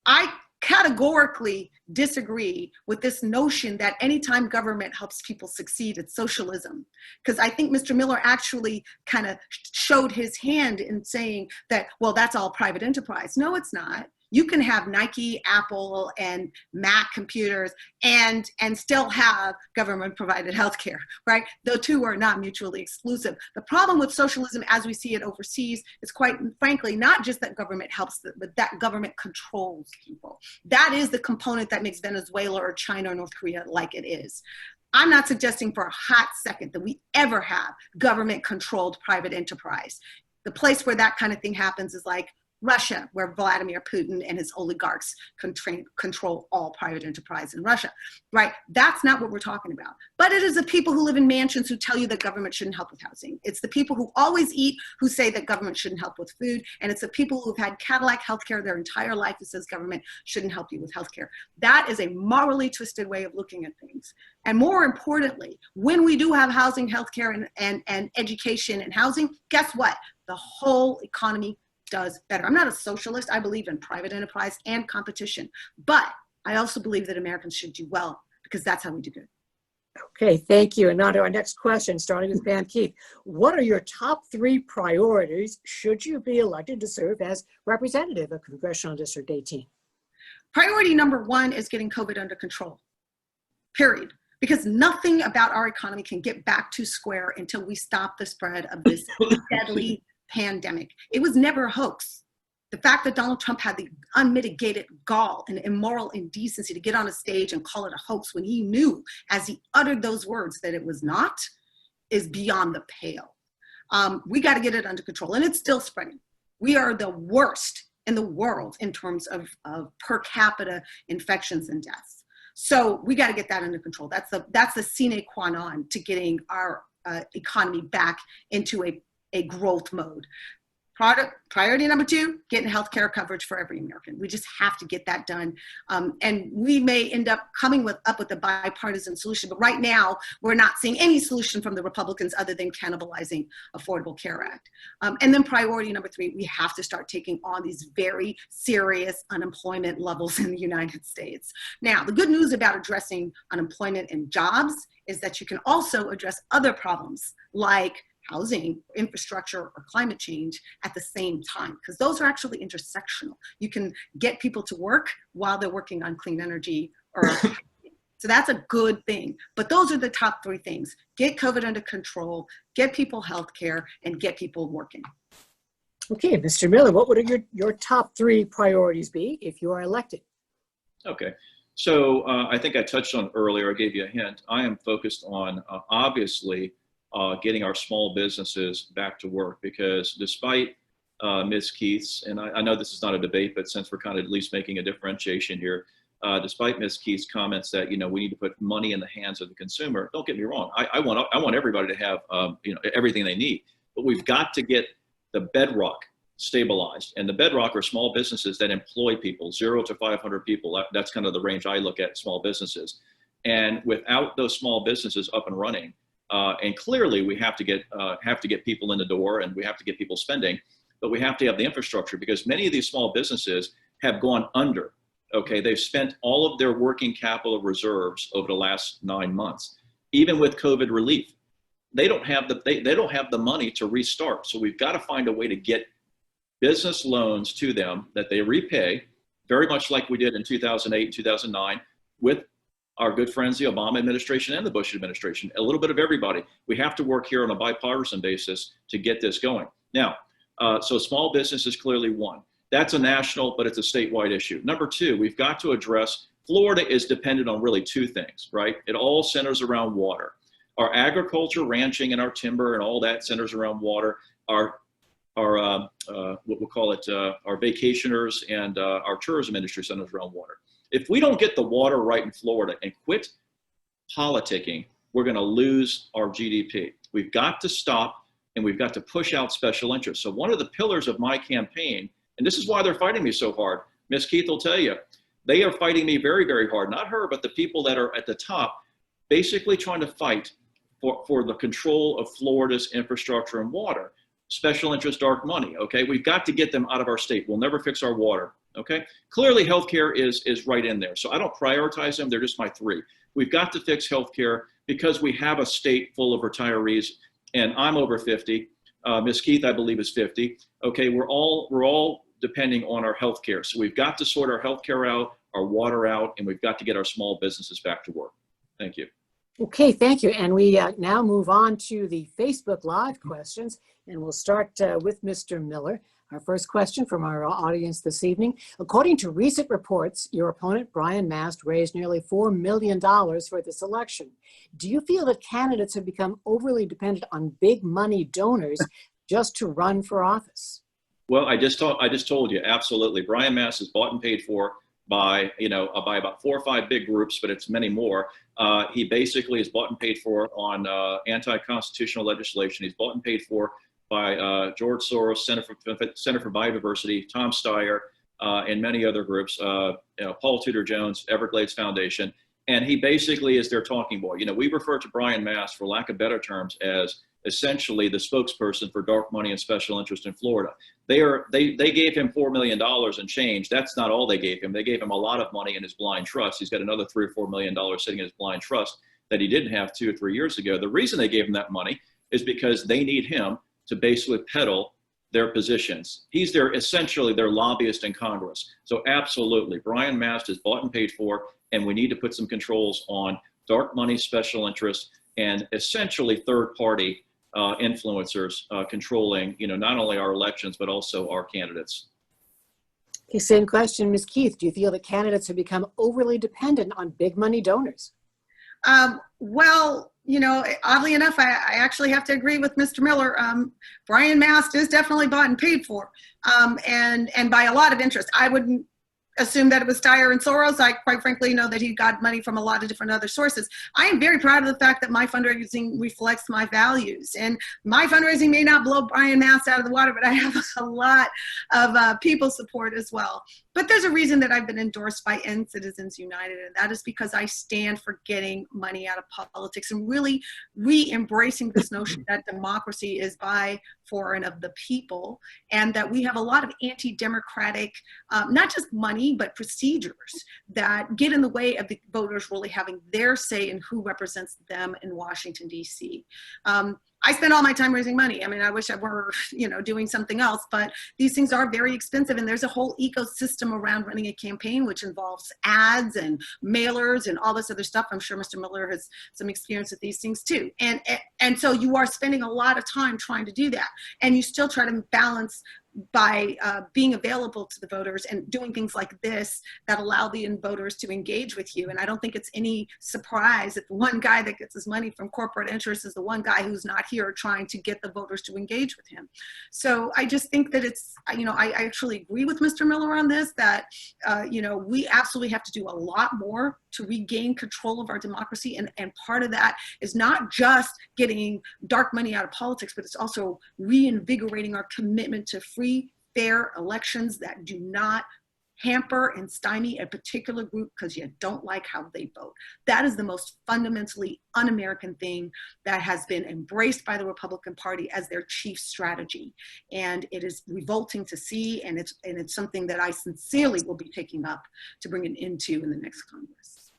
I categorically disagree with this notion that anytime government helps people succeed, it's socialism. Because I think Mr. Miller actually kind of showed his hand in saying that, well, that's all private enterprise. No, it's not. You can have Nike, Apple, and Mac computers and still have government-provided healthcare, right? The two are not mutually exclusive. The problem with socialism as we see it overseas is, quite frankly, not just that government helps, but that government controls people. That is the component that makes Venezuela or China or North Korea like it is. I'm not suggesting for a hot second that we ever have government-controlled private enterprise. The place where that kind of thing happens is like Russia, where Vladimir Putin and his oligarchs control all private enterprise in Russia, right? That's not what we're talking about. But it is the people who live in mansions who tell you that government shouldn't help with housing. It's the people who always eat who say that government shouldn't help with food. And it's the people who've had Cadillac healthcare their entire life who says government shouldn't help you with healthcare. That is a morally twisted way of looking at things. And more importantly, when we do have housing, healthcare, and education and housing, guess what? The whole economy does better. I'm not a socialist. I believe in private enterprise and competition, but I also believe that Americans should do well, because that's how we do good. Okay, thank you. And now to our next question, starting with Van Keith. What are your top 3 priorities should you be elected to serve as representative of Congressional District 18? Priority number 1 is getting COVID under control, period. Because nothing about our economy can get back to square until we stop the spread of this deadly pandemic. It was never a hoax. The fact that Donald Trump had the unmitigated gall and immoral indecency to get on a stage and call it a hoax when he knew, as he uttered those words, that it was not, is beyond the pale. We got to get it under control, and it's still spreading. We are the worst in the world in terms of per capita infections and deaths. So we got to get that under control. That's the sine qua non to getting our economy back into a growth mode. Priority number 2, getting healthcare coverage for every American. We just have to get that done. And we may end up coming up with a bipartisan solution, but right now we're not seeing any solution from the Republicans other than cannibalizing Affordable Care Act. And then priority number 3, we have to start taking on these very serious unemployment levels in the United States. Now, the good news about addressing unemployment and jobs is that you can also address other problems like housing, infrastructure, or climate change at the same time, because those are actually intersectional. You can get people to work while they're working on clean energy, so that's a good thing. But those are the top 3 things: get COVID under control, get people health care, and get people working. Okay, Mr. Miller, what would your top 3 priorities be if you are elected? Okay, so I think I touched on earlier, I gave you a hint. I am focused on, obviously, getting our small businesses back to work, because despite Ms. Keith's, and I know this is not a debate, but since we're kind of at least making a differentiation here, despite Ms. Keith's comments that, we need to put money in the hands of the consumer, don't get me wrong. I want everybody to have everything they need, but we've got to get the bedrock stabilized. And the bedrock are small businesses that employ people, 0 to 500 people. That's kind of the range I look at small businesses. And without those small businesses up and running, and clearly we have to get people in the door, and we have to get people spending, but we have to have the infrastructure, because many of these small businesses have gone under. Okay, they've spent all of their working capital reserves over the last 9 months. Even with COVID relief, they don't have the money to restart. So we've got to find a way to get business loans to them that they repay, very much like we did in 2008, 2009, with our good friends, the Obama administration and the Bush administration, a little bit of everybody. We have to work here on a bipartisan basis to get this going. Now, so small business is clearly one. That's a national, but it's a statewide issue. Number two, we've got to address, Florida is dependent on really two things, right? It all centers around water. Our agriculture, ranching, and our timber and all that centers around water. Our what we'll call it, our vacationers and our tourism industry centers around water. If we don't get the water right in Florida and quit politicking, we're going to lose our GDP. We've got to stop, and we've got to push out special interests. So one of the pillars of my campaign, and this is why they're fighting me so hard, Ms. Keith will tell you, they are fighting me very, very hard. Not her, but the people that are at the top, basically trying to fight for the control of Florida's infrastructure and water. Special interest, dark money, okay? We've got to get them out of our state. We'll never fix our water, okay? Clearly, healthcare is right in there. So I don't prioritize them. They're just my three. We've got to fix healthcare because we have a state full of retirees, and I'm over 50. Ms. Keith, I believe, is 50. Okay, we're all depending on our healthcare. So we've got to sort our healthcare out, our water out, and we've got to get our small businesses back to work. Thank you. Okay, thank you. And we now move on to the Facebook Live questions, and we'll start with Mr. Miller. Our first question from our audience this evening. According to recent reports, your opponent, Brian Mast, raised nearly $4 million for this election. Do you feel that candidates have become overly dependent on big money donors just to run for office? Well, I just told you, absolutely. Brian Mast is bought and paid for by about 4 or 5 big groups, but it's many more. He basically is bought and paid for on anti-constitutional legislation. He's bought and paid for by George Soros, Center for Biodiversity, Tom Steyer, and many other groups, Paul Tudor Jones, Everglades Foundation. And he basically is their talking boy. We refer to Brian Mast, for lack of better terms, as essentially the spokesperson for dark money and special interest in Florida. They gave him $4 million and change. That's not all they gave him. They gave him a lot of money in his blind trust. He's got another $3 or $4 million sitting in his blind trust that he didn't have 2 or 3 years ago. The reason they gave him that money is because they need him to basically peddle their positions. He's essentially their lobbyist in Congress. So absolutely, Brian Mast is bought and paid for, and we need to put some controls on dark money, special interests, and essentially third-party influencers controlling, not only our elections, but also our candidates. Okay, same question, Ms. Keith. Do you feel that candidates have become overly dependent on big money donors? Well, oddly enough, I actually have to agree with Mr. Miller. Brian Mast is definitely bought and paid for, and by a lot of interest. I wouldn't assume that it was Steyer and Soros. I quite frankly know that he got money from a lot of different other sources. I am very proud of the fact that my fundraising reflects my values, and my fundraising may not blow Brian Mast out of the water, but I have a lot of people support as well. But there's a reason that I've been endorsed by End Citizens United, and that is because I stand for getting money out of politics and really re-embracing this notion that democracy is by, for, and of the people, and that we have a lot of anti-democratic, not just money, but procedures that get in the way of the voters really having their say in who represents them in Washington, D.C. I spend all my time raising money. I mean, I wish I were, doing something else, but these things are very expensive, and there's a whole ecosystem around running a campaign, which involves ads and mailers and all this other stuff. I'm sure Mr. Miller has some experience with these things too. And so you are spending a lot of time trying to do that, and you still try to balance by being available to the voters and doing things like this that allow the voters to engage with you. And I don't think it's any surprise that the one guy that gets his money from corporate interests is the one guy who's not here trying to get the voters to engage with him. So I just think that it's, I actually agree with Mr. Miller on this, that, we absolutely have to do a lot more to regain control of our democracy. And part of that is not just getting dark money out of politics, but it's also reinvigorating our commitment to free, fair elections that do not hamper and stymie a particular group because you don't like how they vote. That is the most fundamentally un-American thing that has been embraced by the Republican Party as their chief strategy. And it is revolting to see, and it's something that I sincerely will be taking up to bring an end to in the next Congress.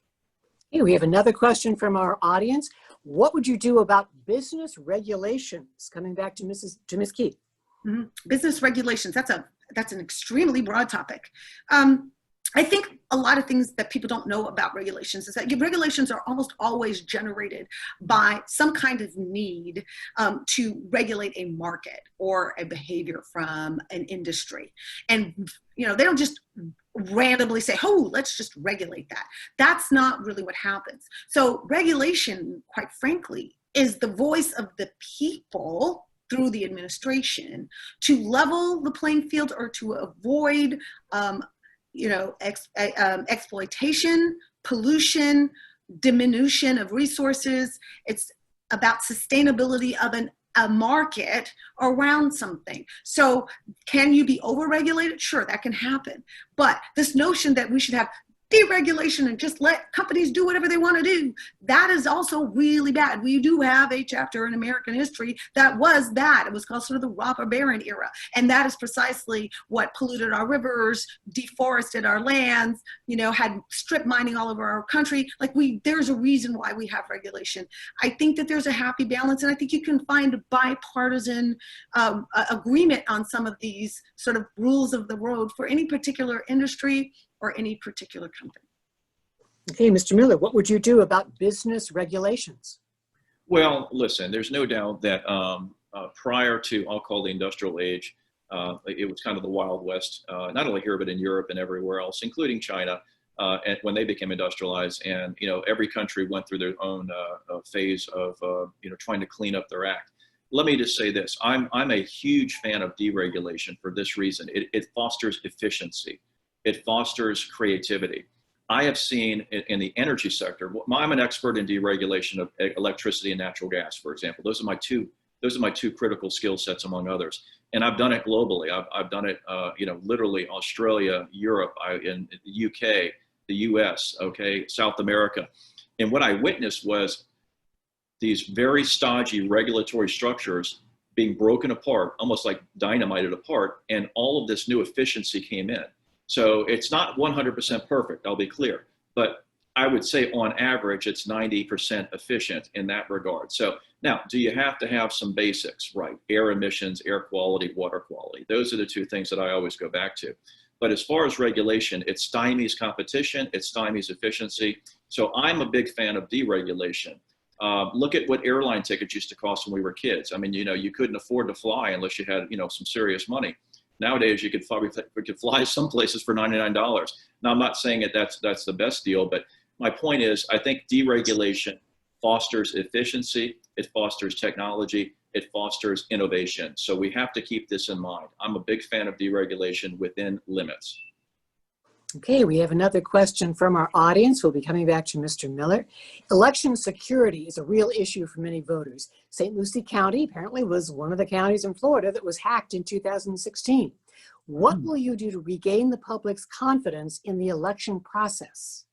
Okay, we have another question from our audience. What would you do about business regulations? Coming back to Ms. Keith. Mm-hmm. Business regulations, that's an extremely broad topic. I think a lot of things that people don't know about regulations is that regulations are almost always generated by some kind of need to regulate a market or a behavior from an industry. And, you know, they don't just randomly say, oh, let's just regulate that. That's not really what happens. So regulation, quite frankly, is the voice of the people through the administration to level the playing field or to avoid exploitation, pollution, diminution of resources. It's about sustainability of a market around something. So can you be overregulated? Sure, that can happen. But this notion that we should have deregulation and just let companies do whatever they want to do, that is also really bad. We do have a chapter in American history that was bad. It was called sort of the robber baron era. And that is precisely what polluted our rivers, deforested our lands, you know, had strip mining all over our country. Like there's a reason why we have regulation. I think that there's a happy balance, and I think you can find bipartisan agreement on some of these sort of rules of the road for any particular industry or any particular company. Okay, Mr. Miller, what would you do about business regulations? Well, listen, there's no doubt that prior to, I'll call the industrial age, it was kind of the Wild West, not only here, but in Europe and everywhere else, including China, and when they became industrialized. And, you know, every country went through their own phase of, you know, trying to clean up their act. Let me just say this. I'm a huge fan of deregulation for this reason. It fosters efficiency. It fosters creativity. I have seen in the energy sector, I'm an expert in deregulation of electricity and natural gas, for example. Those are my two critical skill sets, among others. And I've done it globally. I've done it, you know, literally Australia, Europe, in the UK, the US, okay, South America. And what I witnessed was these very stodgy regulatory structures being broken apart, almost like dynamited apart, and all of this new efficiency came in. So it's not 100% perfect, I'll be clear, but I would say on average, it's 90% efficient in that regard. So now, do you have to have some basics, right? Air emissions, air quality, water quality. Those are the two things that I always go back to. But as far as regulation, it stymies competition, it stymies efficiency. So I'm a big fan of deregulation. Look at what airline tickets used to cost when we were kids. I mean, you know, you couldn't afford to fly unless you had, you know, some serious money. Nowadays, you could fly some places for $99. Now, I'm not saying that's the best deal, but my point is, I think deregulation fosters efficiency, it fosters technology, it fosters innovation. So we have to keep this in mind. I'm a big fan of deregulation within limits. Okay, we have another question from our audience. We'll be coming back to Mr. Miller. Election security is a real issue for many voters. St. Lucie County apparently was one of the counties in Florida that was hacked in 2016. What will you do to regain the public's confidence in the election process?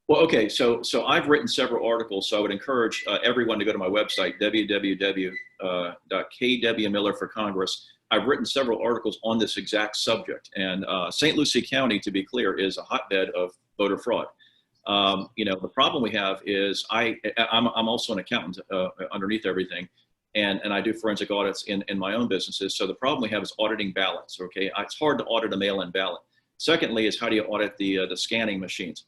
Well, okay, so I've written several articles, so I would encourage everyone to go to my website, www.kwmillerforcongress. I've written several articles on this exact subject, and St. Lucie County, to be clear, is a hotbed of voter fraud. You know, the problem we have is I'm also an accountant underneath everything, and I do forensic audits in my own businesses. So the problem we have is auditing ballots. Okay, it's hard to audit a mail-in ballot. Secondly, is how do you audit the scanning machines?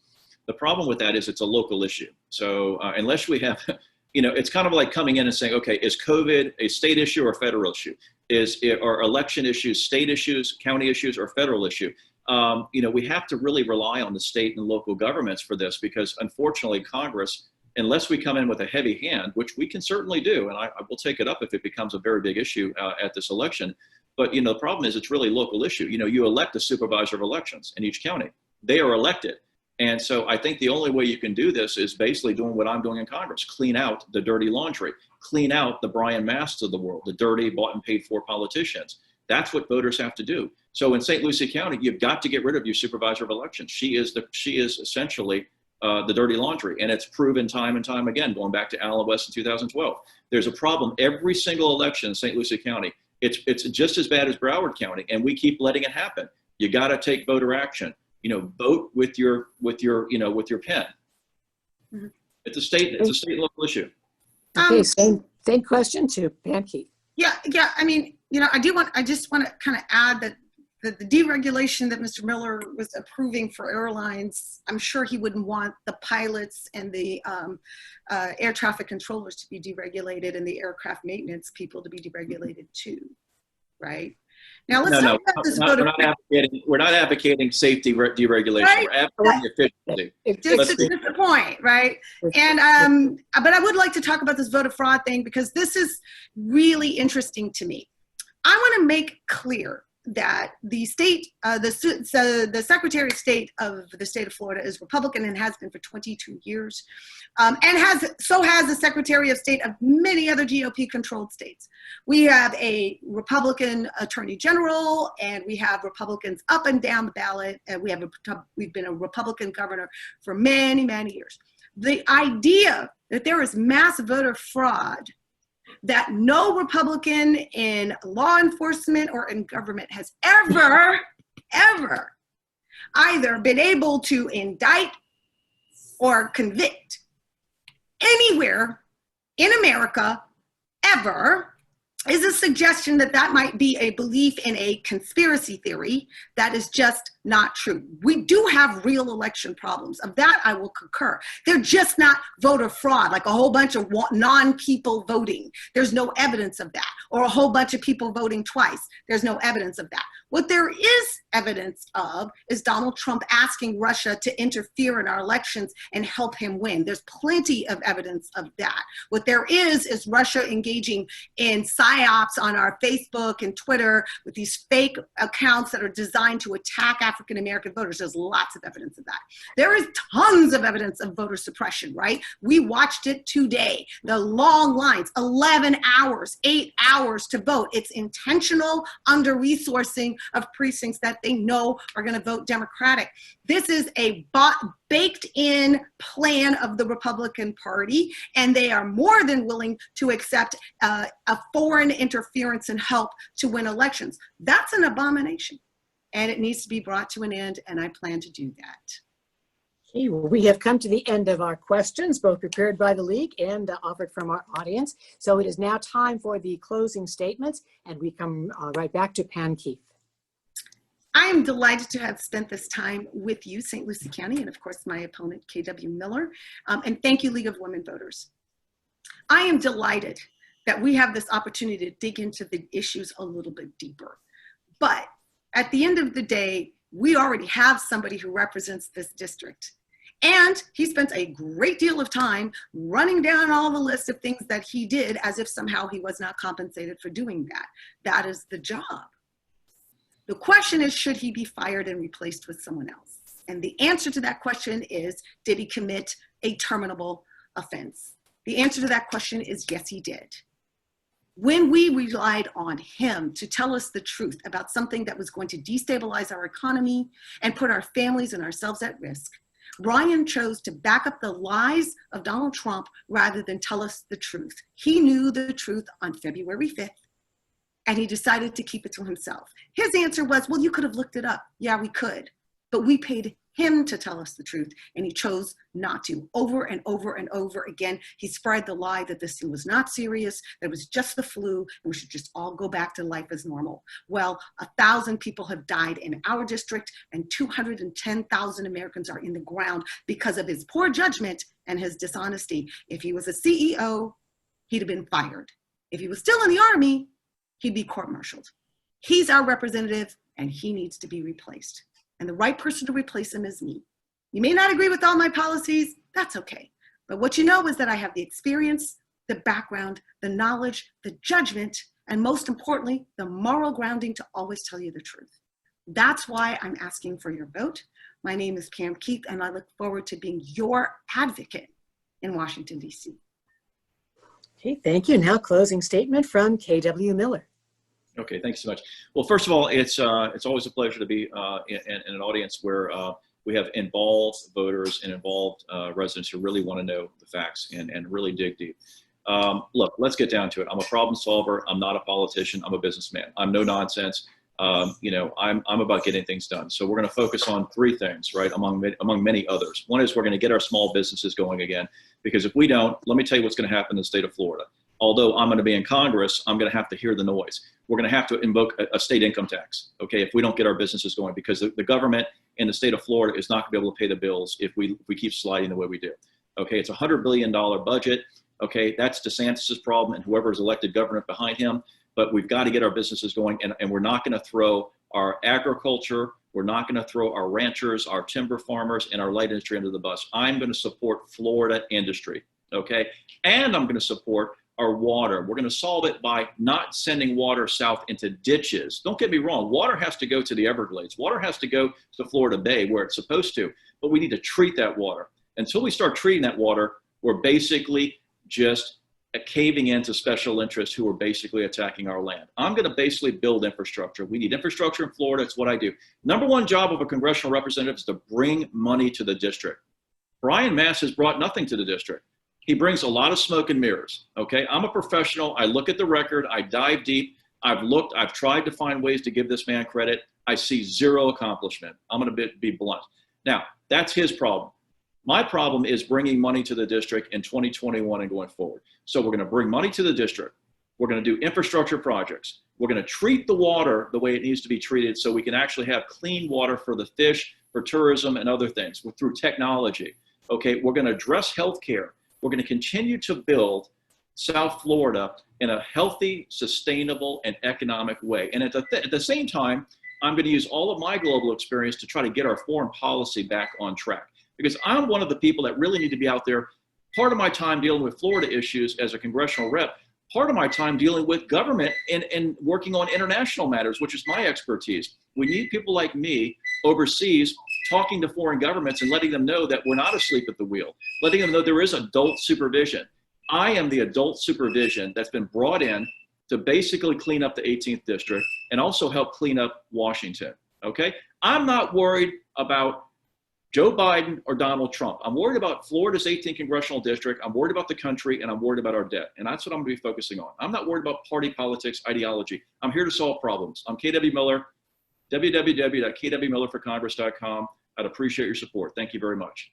The problem with that is it's a local issue. So unless we have, you know, it's kind of like coming in and saying, okay, is COVID a state issue or a federal issue? Are election issues state issues, county issues, or federal issue? You know, we have to really rely on the state and local governments for this, because unfortunately Congress, unless we come in with a heavy hand, which we can certainly do, and I will take it up if it becomes a very big issue at this election. But, you know, the problem is it's really a local issue. You know, you elect a supervisor of elections in each county. They are elected. And so I think the only way you can do this is basically doing what I'm doing in Congress: clean out the dirty laundry, clean out the Brian Mast of the world, the dirty bought and paid for politicians. That's what voters have to do. So in St. Lucie County, you've got to get rid of your supervisor of elections. She is essentially the dirty laundry, and it's proven time and time again, going back to Allen West in 2012. There's a problem every single election in St. Lucie County. It's just as bad as Broward County, and we keep letting it happen. You got to take voter action. You know, vote with your pen. Mm-hmm. It's a state and local issue. Okay, same question to Pam Keith. Yeah. I mean, you know, I just want to kind of add that the deregulation that Mr. Miller was approving for airlines, I'm sure he wouldn't want the pilots and the air traffic controllers to be deregulated and the aircraft maintenance people to be deregulated too, right? Now let's talk about this voter. We're not advocating safety deregulation. Right? We're advocating efficiency. Just the point, right? And but I would like to talk about this voter fraud thing because this is really interesting to me. I want to make clear that the state, the Secretary of State of the state of Florida is Republican and has been for 22 years, and has the Secretary of State of many other GOP-controlled states. We have a Republican Attorney General, and we have Republicans up and down the ballot, and we've been a Republican governor for many, many years. The idea that there is mass voter fraud that no Republican in law enforcement or in government has ever either been able to indict or convict anywhere in America ever is a suggestion that that might be a belief in a conspiracy theory that is just not true. We do have real election problems. Of that, I will concur. They're just not voter fraud, like a whole bunch of non-people voting. There's no evidence of that. Or a whole bunch of people voting twice. There's no evidence of that. What there is evidence of is Donald Trump asking Russia to interfere in our elections and help him win. There's plenty of evidence of that. What there is Russia engaging in psyops on our Facebook and Twitter with these fake accounts that are designed to attack African-American voters. There's lots of evidence of that. There is tons of evidence of voter suppression, right? We watched it today. The long lines, 11 hours, 8 hours to vote. It's intentional under-resourcing of precincts that they know are going to vote Democratic. This is a baked-in plan of the Republican Party, and they are more than willing to accept a foreign interference and help to win elections. That's an abomination, and it needs to be brought to an end, and I plan to do that. Okay, well, we have come to the end of our questions, both prepared by the League and offered from our audience. So it is now time for the closing statements, and we come right back to Pam Keith. I am delighted to have spent this time with you, St. Lucie County, and of course my opponent, KW Miller, and thank you, League of Women Voters. I am delighted that we have this opportunity to dig into the issues a little bit deeper. But at the end of the day, we already have somebody who represents this district. And he spent a great deal of time running down all the list of things that he did as if somehow he was not compensated for doing that. That is the job. The question is, should he be fired and replaced with someone else? And the answer to that question is, did he commit a terminable offense? The answer to that question is, yes, he did. When we relied on him to tell us the truth about something that was going to destabilize our economy and put our families and ourselves at risk, Brian chose to back up the lies of Donald Trump rather than tell us the truth. He knew the truth on February 5th. And he decided to keep it to himself. His answer was, well, you could have looked it up. Yeah, we could. But we paid him to tell us the truth, and he chose not to. Over and over and over again, he spread the lie that this thing was not serious, that it was just the flu, and we should just all go back to life as normal. Well, 1,000 people have died in our district, and 210,000 Americans are in the ground because of his poor judgment and his dishonesty. If he was a CEO, he'd have been fired. If he was still in the Army, he'd be court-martialed. He's our representative, and he needs to be replaced. And the right person to replace him is me. You may not agree with all my policies, that's okay. But what you know is that I have the experience, the background, the knowledge, the judgment, and most importantly, the moral grounding to always tell you the truth. That's why I'm asking for your vote. My name is Pam Keith, and I look forward to being your advocate in Washington, D.C. Okay, thank you. Now closing statement from KW Miller. Okay, thanks so much. Well, first of all, it's always a pleasure to be in an audience where we have involved voters and involved residents who really want to know the facts and really dig deep. Look, let's get down to it. I'm a problem solver. I'm not a politician. I'm a businessman. I'm no nonsense. I'm about getting things done. So we're going to focus on three things, right, among many others. One is we're going to get our small businesses going again, because if we don't, let me tell you what's going to happen in the state of Florida. although I'm going to be in Congress, I'm going to have to hear the noise. We're going to have to invoke a state income tax, okay, if we don't get our businesses going, because the government in the state of Florida is not going to be able to pay the bills if we keep sliding the way we do. Okay, it's a $100 billion budget. Okay, that's DeSantis's problem and whoever is elected governor behind him. But we've got to get our businesses going, and we're not going to throw our agriculture, we're not going to throw our ranchers, our timber farmers, and our light industry under the bus. I'm going to support Florida industry, okay? And I'm going to support our water. We're going to solve it by not sending water south into ditches. Don't get me wrong, water has to go to the Everglades. Water has to go to Florida Bay where it's supposed to, but we need to treat that water. Until we start treating that water, we're basically just caving into special interests who are basically attacking our land. I'm going to basically build infrastructure. We need infrastructure in Florida. It's what I do. Number one job of a congressional representative is to bring money to the district. Brian Mast has brought nothing to the district. He brings a lot of smoke and mirrors. Okay, I'm a professional. I look at the record. I dive deep. I've tried to find ways to give this man credit. I see zero accomplishment. I'm going to be blunt. Now, that's his problem. My problem is bringing money to the district in 2021 and going forward. So we're going to bring money to the district. We're going to do infrastructure projects. We're going to treat the water the way it needs to be treated so we can actually have clean water for the fish, for tourism, and other things through technology. Okay, we're going to address healthcare. We're going to continue to build South Florida in a healthy, sustainable, and economic way. And at the same time, I'm going to use all of my global experience to try to get our foreign policy back on track. Because I'm one of the people that really need to be out there. Part of my time dealing with Florida issues as a congressional rep, part of my time dealing with government and working on international matters, which is my expertise. We need people like me overseas talking to foreign governments and letting them know that we're not asleep at the wheel, letting them know there is adult supervision. I am the adult supervision that's been brought in to basically clean up the 18th district and also help clean up Washington, okay? I'm not worried about Joe Biden or Donald Trump. I'm worried about Florida's 18th congressional district. I'm worried about the country, and I'm worried about our debt. And that's what I'm going to be focusing on. I'm not worried about party politics, ideology. I'm here to solve problems. I'm KW Miller, www.kwmillerforcongress.com. I'd appreciate your support. Thank you very much.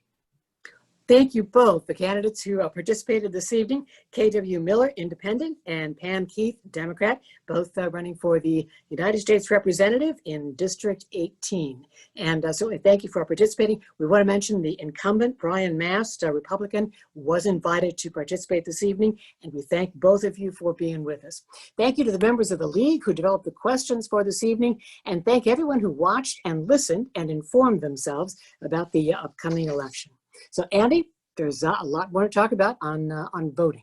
Thank you both, the candidates who participated this evening, KW Miller, Independent, and Pam Keith, Democrat, both running for the United States Representative in District 18. And certainly thank you for participating. We want to mention the incumbent, Brian Mast, a Republican, was invited to participate this evening, and we thank both of you for being with us. Thank you to the members of the League who developed the questions for this evening, and thank everyone who watched and listened and informed themselves about the upcoming election. So, Andy, there's a lot more to talk about on voting.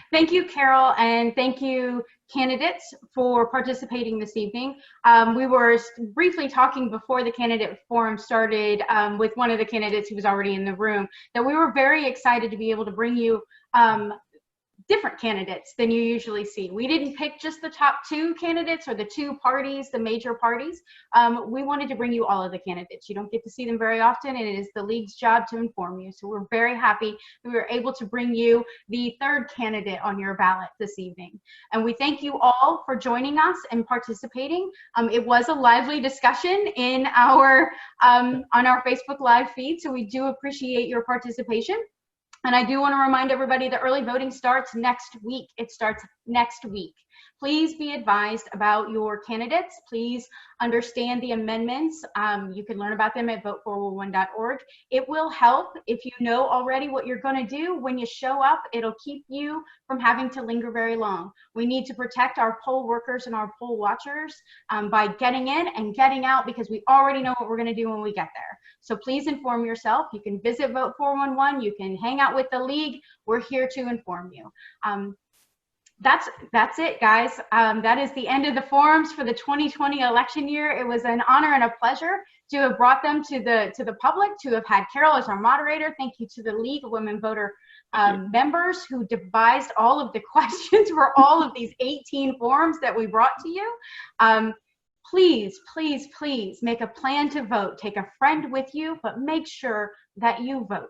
Thank you, Carol, and thank you, candidates, for participating this evening. We were briefly talking before the candidate forum started with one of the candidates who was already in the room that we were very excited to be able to bring you different candidates than you usually see. We didn't pick just the top two candidates or the two parties, the major parties. We wanted to bring you all of the candidates. You don't get to see them very often, and it is the League's job to inform you. So we're very happy we were able to bring you the third candidate on your ballot this evening. And we thank you all for joining us and participating. It was a lively discussion in our on our Facebook Live feed, so we do appreciate your participation. And I do want to remind everybody that early voting starts next week. It starts next week. Please be advised about your candidates. Please understand the amendments. You can learn about them at vote411.org. It will help if you know already what you're going to do. When you show up, it'll keep you from having to linger very long. We need to protect our poll workers and our poll watchers by getting in and getting out, because we already know what we're going to do when we get there. So please inform yourself. You can visit Vote 411. You can hang out with the League. We're here to inform you. That's it, guys. That is the end of the forums for the 2020 election year. It was an honor and a pleasure to have brought them to the public, to have had Carol as our moderator. Thank you to the League of Women Voter members who devised all of the questions for all of these 18 forums that we brought to you. Please, please, please make a plan to vote. Take a friend with you, but make sure that you vote.